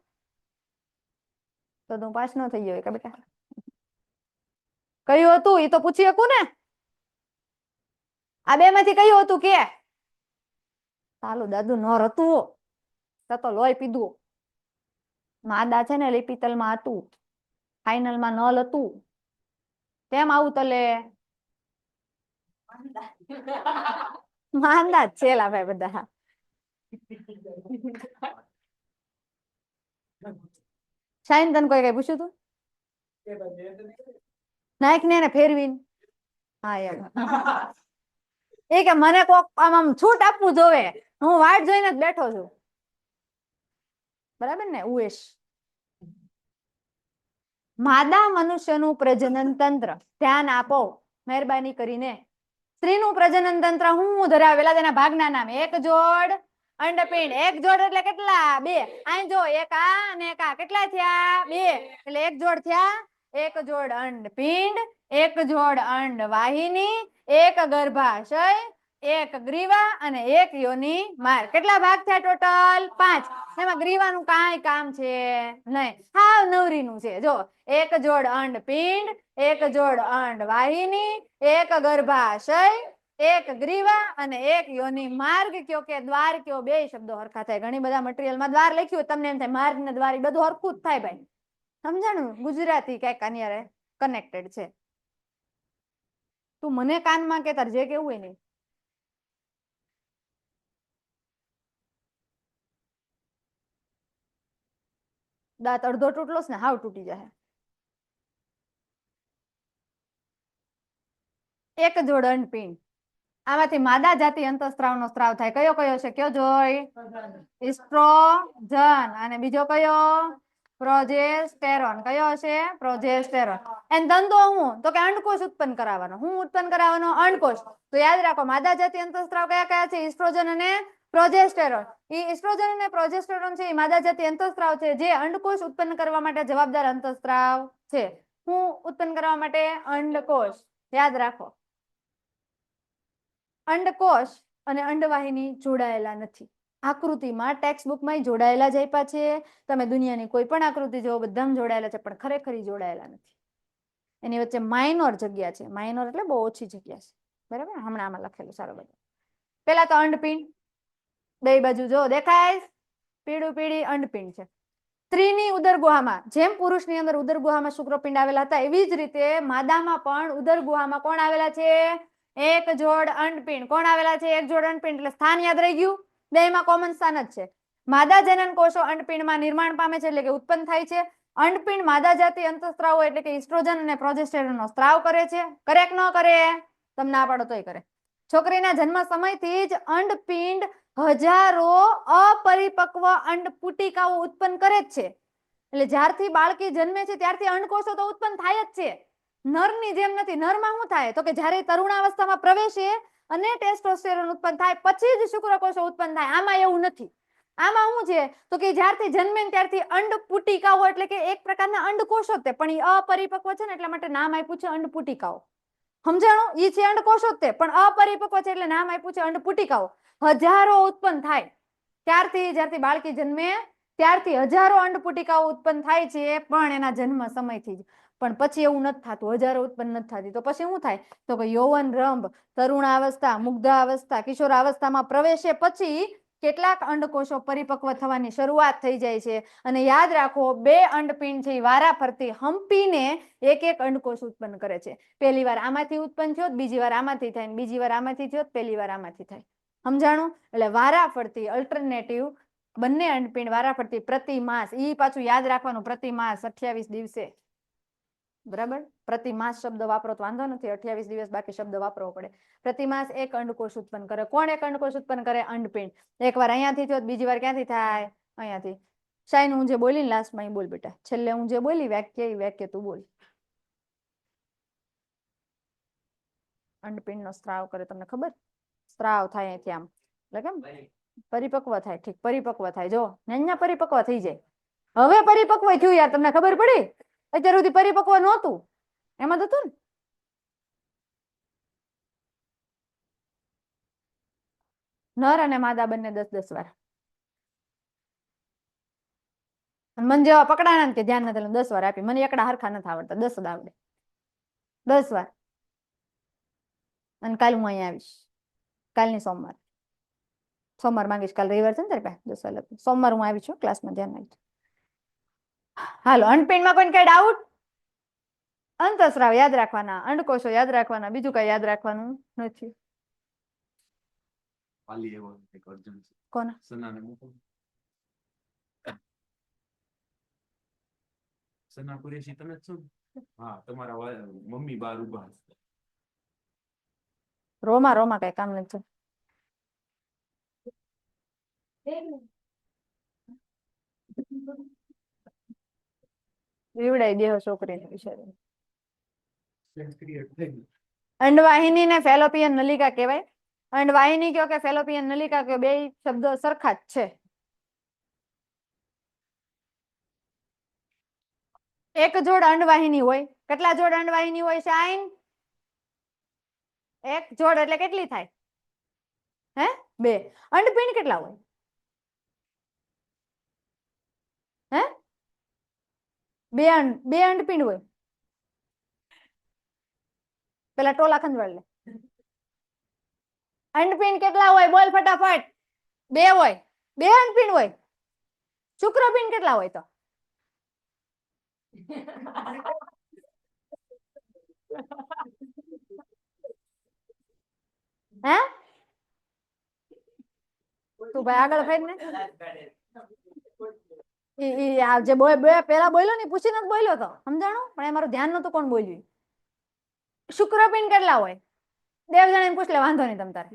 તો તું પાસ ન થઈ ગયો કે બેટા? કયું હતું એ તો પૂછી શકું ને. આ બે માંથી કયું હતું કે? ચાલુ દાદુ નર હતું તો લોહી પીધું. માદા છે ને લિપિતલમાં હતું, ફાઇનલમાં નલ હતું. કેમ આવું તલે? માંદા જ છેલા ભાઈ બધા. શાઈન તને કોઈ કઈ પૂછ્યું તું? નાયક ને ફેરવીને હા એમ એ કે મને કોક આમ છૂટ આપવું જોવે, હું વાટ જોઈને જ બેઠો છું. બરાબર ને? ઉએશ. માદા મનુષ્યનું પ્રજનન તંત્ર ધ્યાન આપો મહેરબાની કરીને. સ્ત્રીનું પ્રજનન તંત્ર હું ધરાવે? પેલા તેના ભાગના નામ. એક જોડ અંડપિંડ. એક જોડ એટલે કેટલા? બે. અહીં જો, એક આ અને એક આ. કેટલા થયા? બે. એટલે એક જોડ થયા. એક જોડ અંડપિંડ, એક જોડ અંડવાહિની, એક ગર્ભાશય, એક ગ્રીવા અને એક યોની માર્ગ. કેટલા ભાગ થયા ટોટલ? 5. એમાં ગ્રીવાનું કાંઈ કામ છે નહીં, હાવ નવરીનું છે. જો, એક જોડ અંડપિંડ, એક જોડ અંડવાહિની, એક ગર્ભાશય, એક ગ્રીવા અને એક યોની માર્ગ. કયો કે દ્વાર કયો? બે શબ્દો હરખા થાય. ઘણી બધા મટીરિયલમાં દ્વાર લખ્યું, તમને એમ થાય માર્ગ ને દ્વાર બધું હરખું જ થાય ભાઈ. સમજાણું? ગુજરાતી કઈક આની કનેક્ટેડ છે. તું મને કાનમાં કે તાર જે કેવું હોય નહીં. દાંત અડધો તૂટલો ને હાવ તૂટી જાય. એક જોડ અંડપિંડ. આમાંથી માદા જાતિ અંતઃસ્ત્રાવનો સ્ત્રાવ થાય. કયો કયો છે? કયો જોઈ? ઇસ્ટ્રોજન. અને બીજો કયો? પ્રોજેસ્ટેરોન. કયો હશે? પ્રોજેસ્ટેરોન. એન ધંધો હું તો કે અંડકોષ ઉત્પન્ન કરાવવાનો. હું ઉત્પન્ન કરાવવાનો? અંડકોષ. તો યાદ રાખો, માદા જાતિ અંતઃસ્ત્રાવ કયા કયા છે? ઇસ્ટ્રોજન અને પ્રોજેસ્ટેરોન. એ ઇસ્ટ્રોજન અને પ્રોજેસ્ટેરોન છે એ માદા જાતિ અંતઃસ્ત્રાવ છે, જે અંડકોષ ઉત્પન્ન કરવા માટે જવાબદાર અંતઃસ્ત્રાવ છે. હું ઉત્પન્ન કરવા માટે? અંડકોષ. યાદ રાખો, અંડકોષ અને અંડવાહિની જોડાયેલા નથી. આકૃતિમાં ટેક્સ્ટ બુકમાં જોડાયેલા જ આપ્યા છે. તમે દુનિયાની કોઈ પણ આકૃતિ જો બધામાં જોડાયેલા છે, પણ ખરેખર જોડાયેલા નથી. એની વચ્ચે માઇનોર જગ્યા છે. માઇનોર એટલે બહુ ઓછી જગ્યા છે. બરાબર? હમણાં આમાં લખેલું સારું બધું. પેલા તો અંડપિંડ બે બાજુ જો દેખાય, પીળું પીળી અંડપિંડ છે. સ્ત્રીની ઉદર ગુહામાં જેમ પુરુષની અંદર ઉદર ગુહામાં શુક્રપિંડ આવેલા હતા, એવી જ રીતે માદામાં પણ ઉદર ગુહામાં કોણ આવેલા છે? એક જોડ અંડપિંડ. કોણ આવેલા છે? એક જોડ અંડપિંડ. એટલે સ્થાન યાદ રહી ગયું. બેમાં કોમન સ્થાન જ છે. માદા જનન કોષો અંડપિંડમાં નિર્માણ પામે છે, એટલે કે ઉત્પન્ન થાય છે. અંડપિંડ માદા જાતિ અંતઃસ્ત્રાવો એટલે કે ઇસ્ટ્રોજન અને પ્રોજેસ્ટેરોનનો સ્ત્રાવ કરે છે. કરે કે ન કરે? તમે ના પાડો તોય કરે. છોકરીના જન્મ સમયથી જ અંડપિંડ હજારો અપરિપક્વ અંડપુટિકાઓ ઉત્પન્ન કરે જ છે. એટલે જ્યારથી બાળકી જન્મે છે ત્યારથી અંડકોષો તો ઉત્પન્ન થાય જ છે. નરની જેમ નથી. નરમાં શું થાય તો કે જ્યારે તરુણાવસ્થામાં પ્રવેશે અને ટેસ્ટોસ્ટેરોન ઉત્પન્ન થાય પછી જ શુક્રકોષો ઉત્પન્ન થાય. આમાં એવું નથી. આમાં શું છે તો કે જ્યારથી જન્મે ત્યારથી અંડપુટિકાઓ એટલે કે એક પ્રકારના અંડકોષો જ તે પણ એ અપરિપક્વ છે ને એટલા માટે નામ આપ્યું છે અંડપુટિકાઓ. સમજાણું? ઈ છે અંડકોષો જ તે પણ અપરિપક્વ છે એટલે નામ આપ્યું છે અંડપુટિકાઓ. હજારો ઉત્પન્ન થાય ત્યારથી જ્યારથી બાળકી જન્મે ત્યારથી હજારો અંડપુટિકાઓ ઉત્પન્ન થાય છે પણ એના જન્મ સમયથી જ. પણ પછી એવું નથી થતું. હજારો ઉત્પન્ન નથી થતી તો પછી શું થાય તો કે યૌવન રંભ, તરુણાવસ્થા, મુગ્ધાવસ્થા, કિશોરાવસ્થામાં પ્રવેશે પછી કેટલાક અંડકોષો પરિપક્વ થવાની શરૂઆત થઈ જાય છે. અને યાદ રાખો બે અંડપિંડથી વારા ફરતી હંપીને એક એક અંડકોષ ઉત્પન્ન કરે છે. પહેલી વાર આમાંથી ઉત્પન્ન થયો, બીજી વાર આમાંથી થાય, બીજી વાર આમાંથી થયો, પહેલી વાર આમાંથી થાય. સમજાણું? એટલે વારા ફરતી અલ્ટરનેટિવ બંને અંડપિંડ વારા ફરતી પ્રતિ માસ. ઈ પાછું યાદ રાખવાનું પ્રતિ માસ 28 દિવસે. બરાબર? પ્રતિ માસ શબ્દ વાપરો તો વાંધો નથી. 28 દિવસ બાકી શબ્દ વાપરવો પડે. પ્રતિ માસ એક અંડકોષ ઉત્પન્ન કરે. કોણ એક અંડકોષ ઉત્પન્ન કરે? અંડપિંડ. એકવાર અહીંયાથી થયો, બીજી વાર ક્યાંથી થાય? અહીંયાથી. શાઈન હું જે બોલી ને લાસ્ટમાં બોલ બેટા. છેલ્લે હું જે બોલી વાક્ય એ વાક્ય તું બોલ. અંડપિંડનો સ્ત્રાવ કરે તમને ખબર? સ્ત્રાવ થાય અહીંથી આમ. એટલે કેમ? પરિપક્વ થાય. ઠીક પરિપક્વ થાય. જો અહીંયા પરિપક્વ થઈ જાય. હવે પરિપક્વ થયું યાર. તમને ખબર પડી? અત્યાર સુધી પરિપક્વ નહોતું. એમાં તો હતું ને નર અને માદા બંને 10-10 વાર. મને જેવા પકડાણા ને કે ધ્યાન નથી 10 વાર આપી. મને એકડા હરખા નથી આવડતા. 10 જ આવડે. 10 વાર. અને કાલ હું અહીંયા આવીશ. કાલની સોમવાર. સોમવાર માંગીશ. કાલ રવિવાર છે ને તારી પાસે 10 વાર લખી. સોમવાર હું આવી છું ક્લાસમાં ધ્યાન રાખજો. હાલો અંડપિંડમાં કોઈને કઈ ડાઉટ? અંતઃસ્રાવ યાદ રાખવાના, અંડકોષો યાદ રાખવાના, બીજું કઈ યાદ રાખવાનું નથી. કોણ? સના કુરેશી તમે જ છો? હા, તમારા મમ્મી બહાર ઊભા છે. રોમાં કઈ કામ નથી. રીવડાઈ દેહો છોકરીને બિચારી. અંડવાહિની ને ફેલોપિયન નલિકા કહેવાય. અંડવાહિની કયો કે ફેલોપિયન નલિકા કયો બે શબ્દો સરખા જ છે. એક જોડ અંડવાહિની હોય. કેટલા જોડ અંડવાહિની હોય શાઈન? એક જોડ એટલે કેટલી થાય? હે? 2. અંડપિંડ કેટલા હોય? હે? 2 અંડપિંડ હોય. પેલા ટોલા ખંજવાળ લે. અંડપિંડ કેટલા હોય? બોલ ફટાફટ. 2 હોય. 2 અંડપિંડ હોય. શુક્રપિંડ કેટલા હોય તો? હે? તું ભાઈ આગળ ફેર ને. જે પેલા બોલ્યો ને પૂછીને જ બોલ્યો તો સમજાણું પણ મારું ધ્યાન નતું કોણ બોલ્યું. શુક્રપિંડ કેટલા હોય? દેવજાણીને પૂછ લે વાંધો નહીં તમ તારે.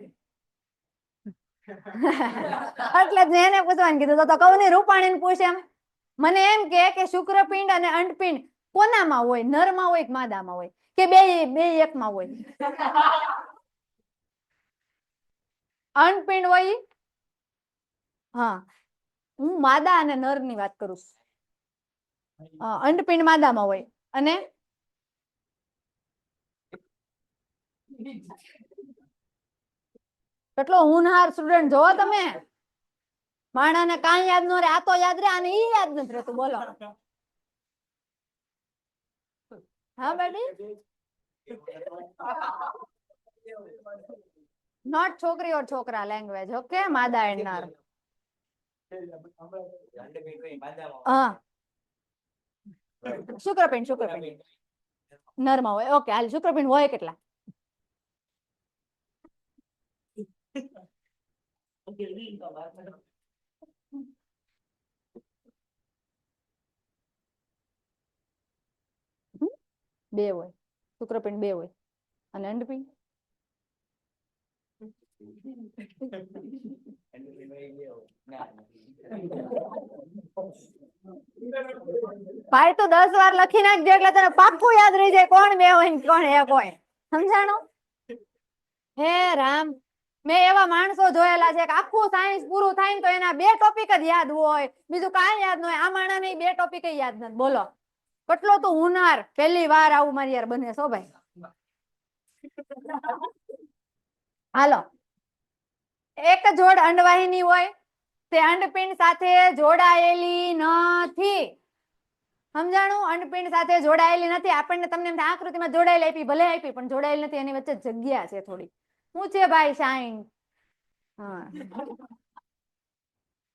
એટલે જ એને પૂછવાનું કીધું તો કહું નહીં રૂપાણીને પૂછ એમ. મને એમ કે શુક્રપિંડ અને અંડપિંડ કોનામાં હોય? નરમાં હોય કે માદામાં હોય કે બે એકમાં હોય? અંડપિંડ હોય. હા હું માદા અને નર ની વાત કરું છું. અંડપિંડ માદામાં હોય અને કેટલો હુનહાર સ્ટુડન્ટ જોવો તમે. માણાને કાંઈ યાદ ન રહે. આ તો યાદ રહે અને ઈ યાદ નથી રહેતું. બોલો હા બેટી. નોટ છોકરી ઓર છોકરા લેંગ્વેજ. ઓકે માદા એન્ડ નર. હા શુક્રપિંડ નરમાં હોય. ઓકે હાલ શુક્રપિંડ હોય કેટલા? બે હોય. શુક્રપિંડ 2 હોય અને અંડપિંડ ભાઈ તો 10 વાર લખી નાખજો એટલે તને પાક્કું યાદ રહી જાય કોણ બે હોય ને કોણ એક હોય. સમજાણું? હે રામ, મેં એવા માણસો જોયેલા છે કે આખું સાયન્સ પૂરું થાય ને તો એના 2 ટોપિક જ યાદ હોય, બીજું કાંઈ યાદ ન હોય. આ માણસને 2 ટોપિક યાદ નથી. બોલો કેટલો તો હુનાર, પહેલી વાર આવું મારી યાર બને છો ભાઈ. હાલો, એક જોડ અંડવાહિની હોય તે અંડપિંડ સાથે જોડાયેલી નથી. સમજાણું? અંડપિંડ સાથે જોડાયેલી નથી. આપણને તમને એમ આકૃતિમાં જોડાયેલી આપી, ભલે આપી પણ જોડાયેલી નથી. એની વચ્ચે જગ્યા છે થોડી. શું છે ભાઈ શાઈન?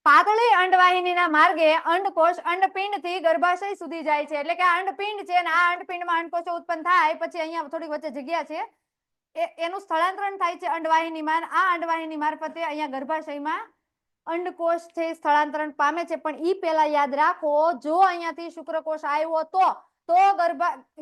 પાતળી અંડવાહિનીના માર્ગે અંડકોષ અંડપિંડ થી ગર્ભાશય સુધી જાય છે. એટલે કે આ અંડપિંડ છે ને આ અંડપિંડમાં અંડકોષો ઉત્પન્ન થાય પછી અહીંયા થોડી વચ્ચે જગ્યા છે, એનું સ્થળાંતરણ થાય છે અંડવાહિનીમાં. આ અંડવાહિની મારફતે અહીંયા ગર્ભાશયમાં અંડકોષ છે સ્થળાંતરણ પામે છે. પણ ઈ પેલા યાદ રાખો, જો અહીંયાથી શુક્રકોષ આવ્યો તો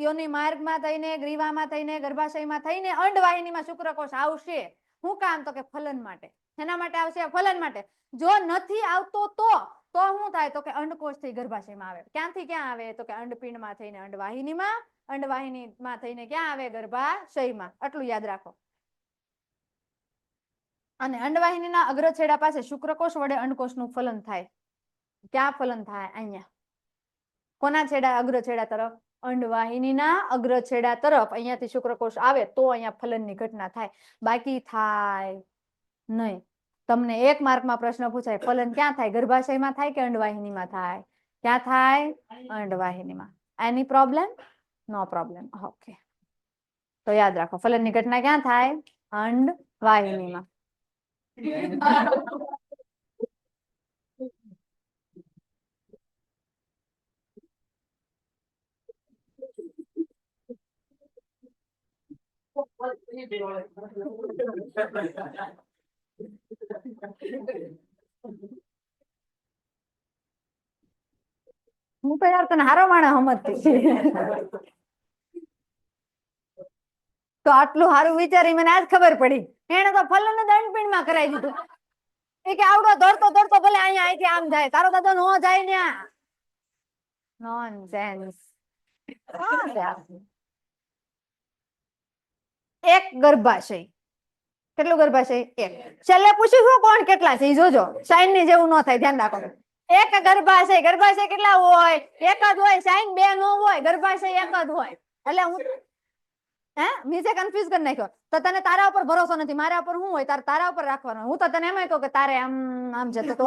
યોની માર્ગમાં થઈને, ગ્રીવામાં થઈને, ગર્ભાશયમાં થઈને અંડવાહિનીમાં શુક્રકોષ આવશે. શું કામ? તો કે ફલન માટે. એના માટે આવશે? ફલન માટે. જો નથી આવતો તો શું થાય? તો કે અંડકોષ થી ગર્ભાશયમાં આવે. ક્યાંથી ક્યાં આવે? તો કે અંડપિંડમાં થઈને અંડવાહિનીમાં, અંડવાહિનીમાં થઈને ક્યાં આવે? ગર્ભાશયમાં. આટલું યાદ રાખો. અને અંડવાહિનીના અગ્રછેડા પાસે શુક્રકોષ વડે અંડકોષનું ફલન થાય. ક્યાં ફલન થાય? અહીંયા. કોના છેડા? અગ્રછેડા તરફ. અંડવાહિનીના અગ્રછેડા તરફ અહીંયાથી શુક્રકોષ આવે તો અહીંયા ફલનની ઘટના થાય, બાકી થાય નહીં. તમને 1 માર્કમાં પ્રશ્ન પૂછાય, ફલન ક્યાં થાય? ગર્ભાશયમાં થાય કે અંડવાહિનીમાં થાય? ક્યાં થાય? અંડવાહિનીમાં. એની પ્રોબ્લેમ? નો પ્રોબ્લેમ. ઓકે, તો યાદ રાખો, ફલનની ઘટના ક્યાં થાય? અંડવાહિનીમાં. હું તો યાર તને હારો માણસ સમજતી. તો આટલું સારું વિચારી મને આજ ખબર પડી. એને તો ફલન જ અંડપિંડમાં કરાવી દીધું. એ કે આવડો દોડતો દોડતો ભલે અહીંયા અહીંથી આમ જાય, તારો દાદો નો જાય ને. નોનસેન્સ. એક ગર્ભાશય. કેટલું ગર્ભાશય? એક. છેલ્લે પૂછ્યું કોણ કેટલા છે? જોજો, સાઈન ની જેવું ન થાય, ધ્યાન રાખો. એક ગર્ભાશય. ગર્ભાશય કેટલા હોય? એક જ હોય. સાઈન 2 નો હોય, ગર્ભાશય એક જ હોય. એટલે હું નીચે કન્ફ્યુઝ કરી નાખ્યો. તો તને તારા ઉપર ભરોસો નથી, મારા ઉપર શું હોય? તારા ઉપર રાખવાનો. હું તો તને એમ કહું કે તારે આમ જતો તો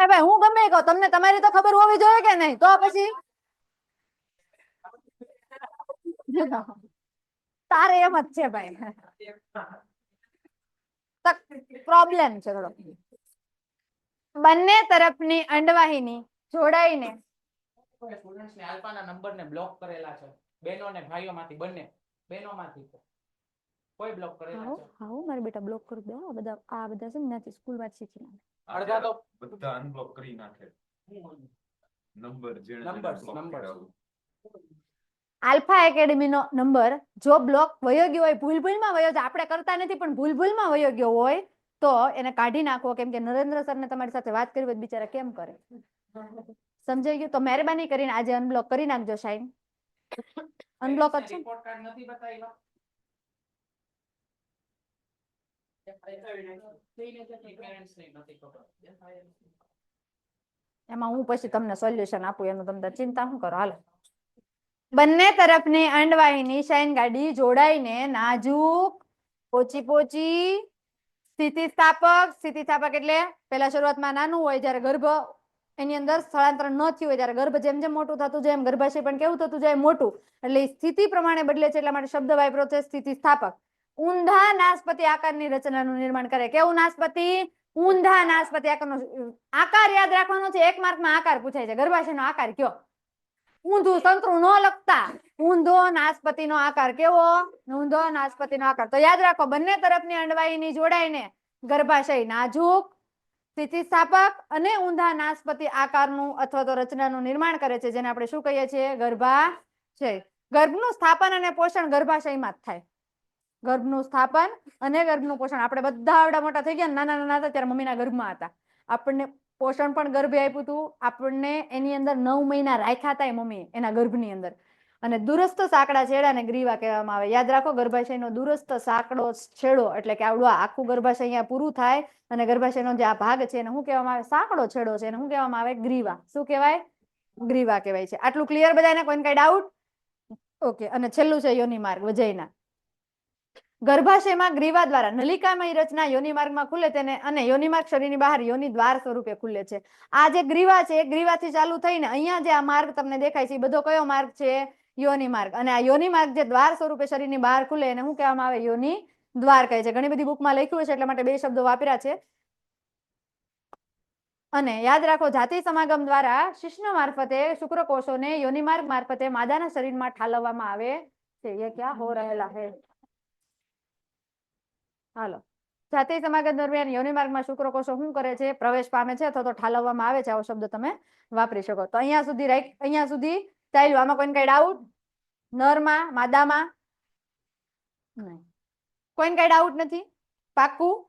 ભાઈ હું ગમે કહું, તમને તમારી તો ખબર હોવી જોઈએ કે નહીં? તો પછી તારે એમ જ છે ભાઈ. પ્રોબ્લેમ છે થોડો. બંને તરફની અંડવાહિની જોડાઈને સ્ટુડન્ટ્સ ને આલ્ફાના નંબરને બ્લોક કરેલા છે. બહેનો ને ભાઈઓમાંથી બંને બહેનોમાંથી કોઈ બ્લોક કરેલા છે? હા મારી બેટા બ્લોક કરી દો. આ બધા છે ને ત્યાંથી સ્કૂલમાં શીખી નાખે. અડધા તો બધા અનબ્લોક કરી નાખે. નંબર આલ્ફા એકેડમી નો નંબર જો બ્લોક વયો ગયો હોય, ભૂલમાં વયો જાય, આપણે કરતા નથી પણ ભૂલમાં વયો ગયો હોય તો એને કાઢી નાખો. કેમ કે નરેન્દ્ર સર ને તમારી સાથે વાત કરવી હોય બિચારા કેમ કરે? સમજાઈ ગયું? તો મહેરબાની કરીને આજે અનબ્લોક કરી નાખજો. સાઈન અનબ્લોક જ છે. રિપોર્ટ કાર્ડ નથી બતાવ્યા. એમાં હું પછી તમને સોલ્યુશન આપું, એનું તમને ચિંતા શું કરો. હાલો, બંને તરફની અંડવાહિની શાઈન ગાડી જોડાઈને નાજુક પોચી સ્થિતિસ્થાપક એટલે પેલા શરૂઆતમાં નાનું હોય, જયારે ગર્ભ એની અંદર સ્થળાંતરણ ન થયું હોય ત્યારે ગર્ભ જેમ જેમ મોટું થતું જાય એમ ગર્ભાશય પણ કેવું થતું જાય? મોટું. એટલે સ્થિતિ પ્રમાણે બદલે છે, એટલા માટે શબ્દ વાપર્યો છે સ્થિતિસ્થાપક. ઊંધા નાસપતિ આકારની રચનાનું નિર્માણ કરે. કેવું નાસપતિ? ઊંધા નાસપતિ આકારનો. આકાર યાદ રાખવાનો છે. 1 માર્કમાં આકાર પૂછાય છે. ગર્ભાશયનો આકાર કયો? ઊંધું, સંતરું ન લખતા. ઊંધો નાસપતિનો આકાર. કેવો? ઊંધો નાસપતિનો આકાર. તો યાદ રાખો, બંને તરફની અંડવાહિની જોડાઈને ગર્ભાશય નાજુક સ્થિતિસ્થાપક અને ઊંધા નાસપતિ આકારનું અથવા તો રચનાનું નિર્માણ કરે છે, જેને આપણે શું કહીએ છીએ? ગર્ભાશય. ગર્ભનું સ્થાપન અને પોષણ ગર્ભાશયમાં જ થાય. ગર્ભનું સ્થાપન અને ગર્ભનું પોષણ. આપણે બધા આવડા મોટા થઈ ગયા, નાના નાના હતા ત્યારે મમ્મીના ગર્ભમાં હતા. આપણને પોષણ પણ ગર્ભે આપ્યું હતું. આપણને એની અંદર 9 મહિના રાખ્યા હતા મમ્મી એના ગર્ભની અંદર. અને દૂરસ્થ સાંકડા છેડાને ગ્રીવા કહેવામાં આવે. યાદ રાખો, ગર્ભાશયનો દૂરસ્થ સાંકડો છેડો એટલે કે આવડું આખું ગર્ભાશય અહીંયા પૂરું થાય અને ગર્ભાશયનો જે આ ભાગ છે એને શું કહેવામાં આવે? સાંકડો છેડો છે એને શું કહેવામાં આવે? ગ્રીવા. શું કહેવાય? ગ્રીવા કહેવાય છે. આટલું ક્લિયર બધાને? કોઈને કઈ ડાઉટ? ઓકે. અને છેલ્લું છે યોનિ માર્ગ, વજૈના. ગર્ભાશયમાં ગ્રીવા દ્વારા નલિકામય રચના યોનિ માર્ગમાં ખુલે તેને અને યોનિ માર્ગ શરીરની બહાર યોનિ દ્વાર સ્વરૂપે ખુલે છે. આ જે ગ્રીવા છે એ ગ્રીવાથી ચાલુ થઈને અહીંયા જે આ માર્ગ તમને દેખાય છે એ બધો કયો માર્ગ છે? યોનિ માર્ગ. અને આ યોનિ માર્ગ જે દ્વાર સ્વરૂપે શરીરની બહાર ખુલે એને શું કહેવામાં આવે? યોનિ દ્વાર કહે છે. ઘણી બધી બુકમાં લખ્યું છે એટલા માટે બે શબ્દો વાપર્યા છે. અને યાદ રાખો, જાતિ સમાગમ દ્વારા શિશ્ન મારફતે શુક્રકોષોને યોનિ માર્ગ મારફતે માદાના શરીરમાં ઠાલવવામાં આવે છે. ये क्या हो रहेला है? હાલો. જાતિ સમાગમ દરમિયાન યોનિ માર્ગમાં શુક્રકોષો શું કરે છે? પ્રવેશ પામે છે અથવા તો ઠાલવવામાં આવે છે. આવો શબ્દ તમે વાપરી શકો. તો અહીંયા સુધી ચાલ્યું. આમાં કોઈને કઈ ડાઉટ? નરમાં, માદામાં? નહીં. કોઈને કઈ ડાઉટ નથી? પાક્કું?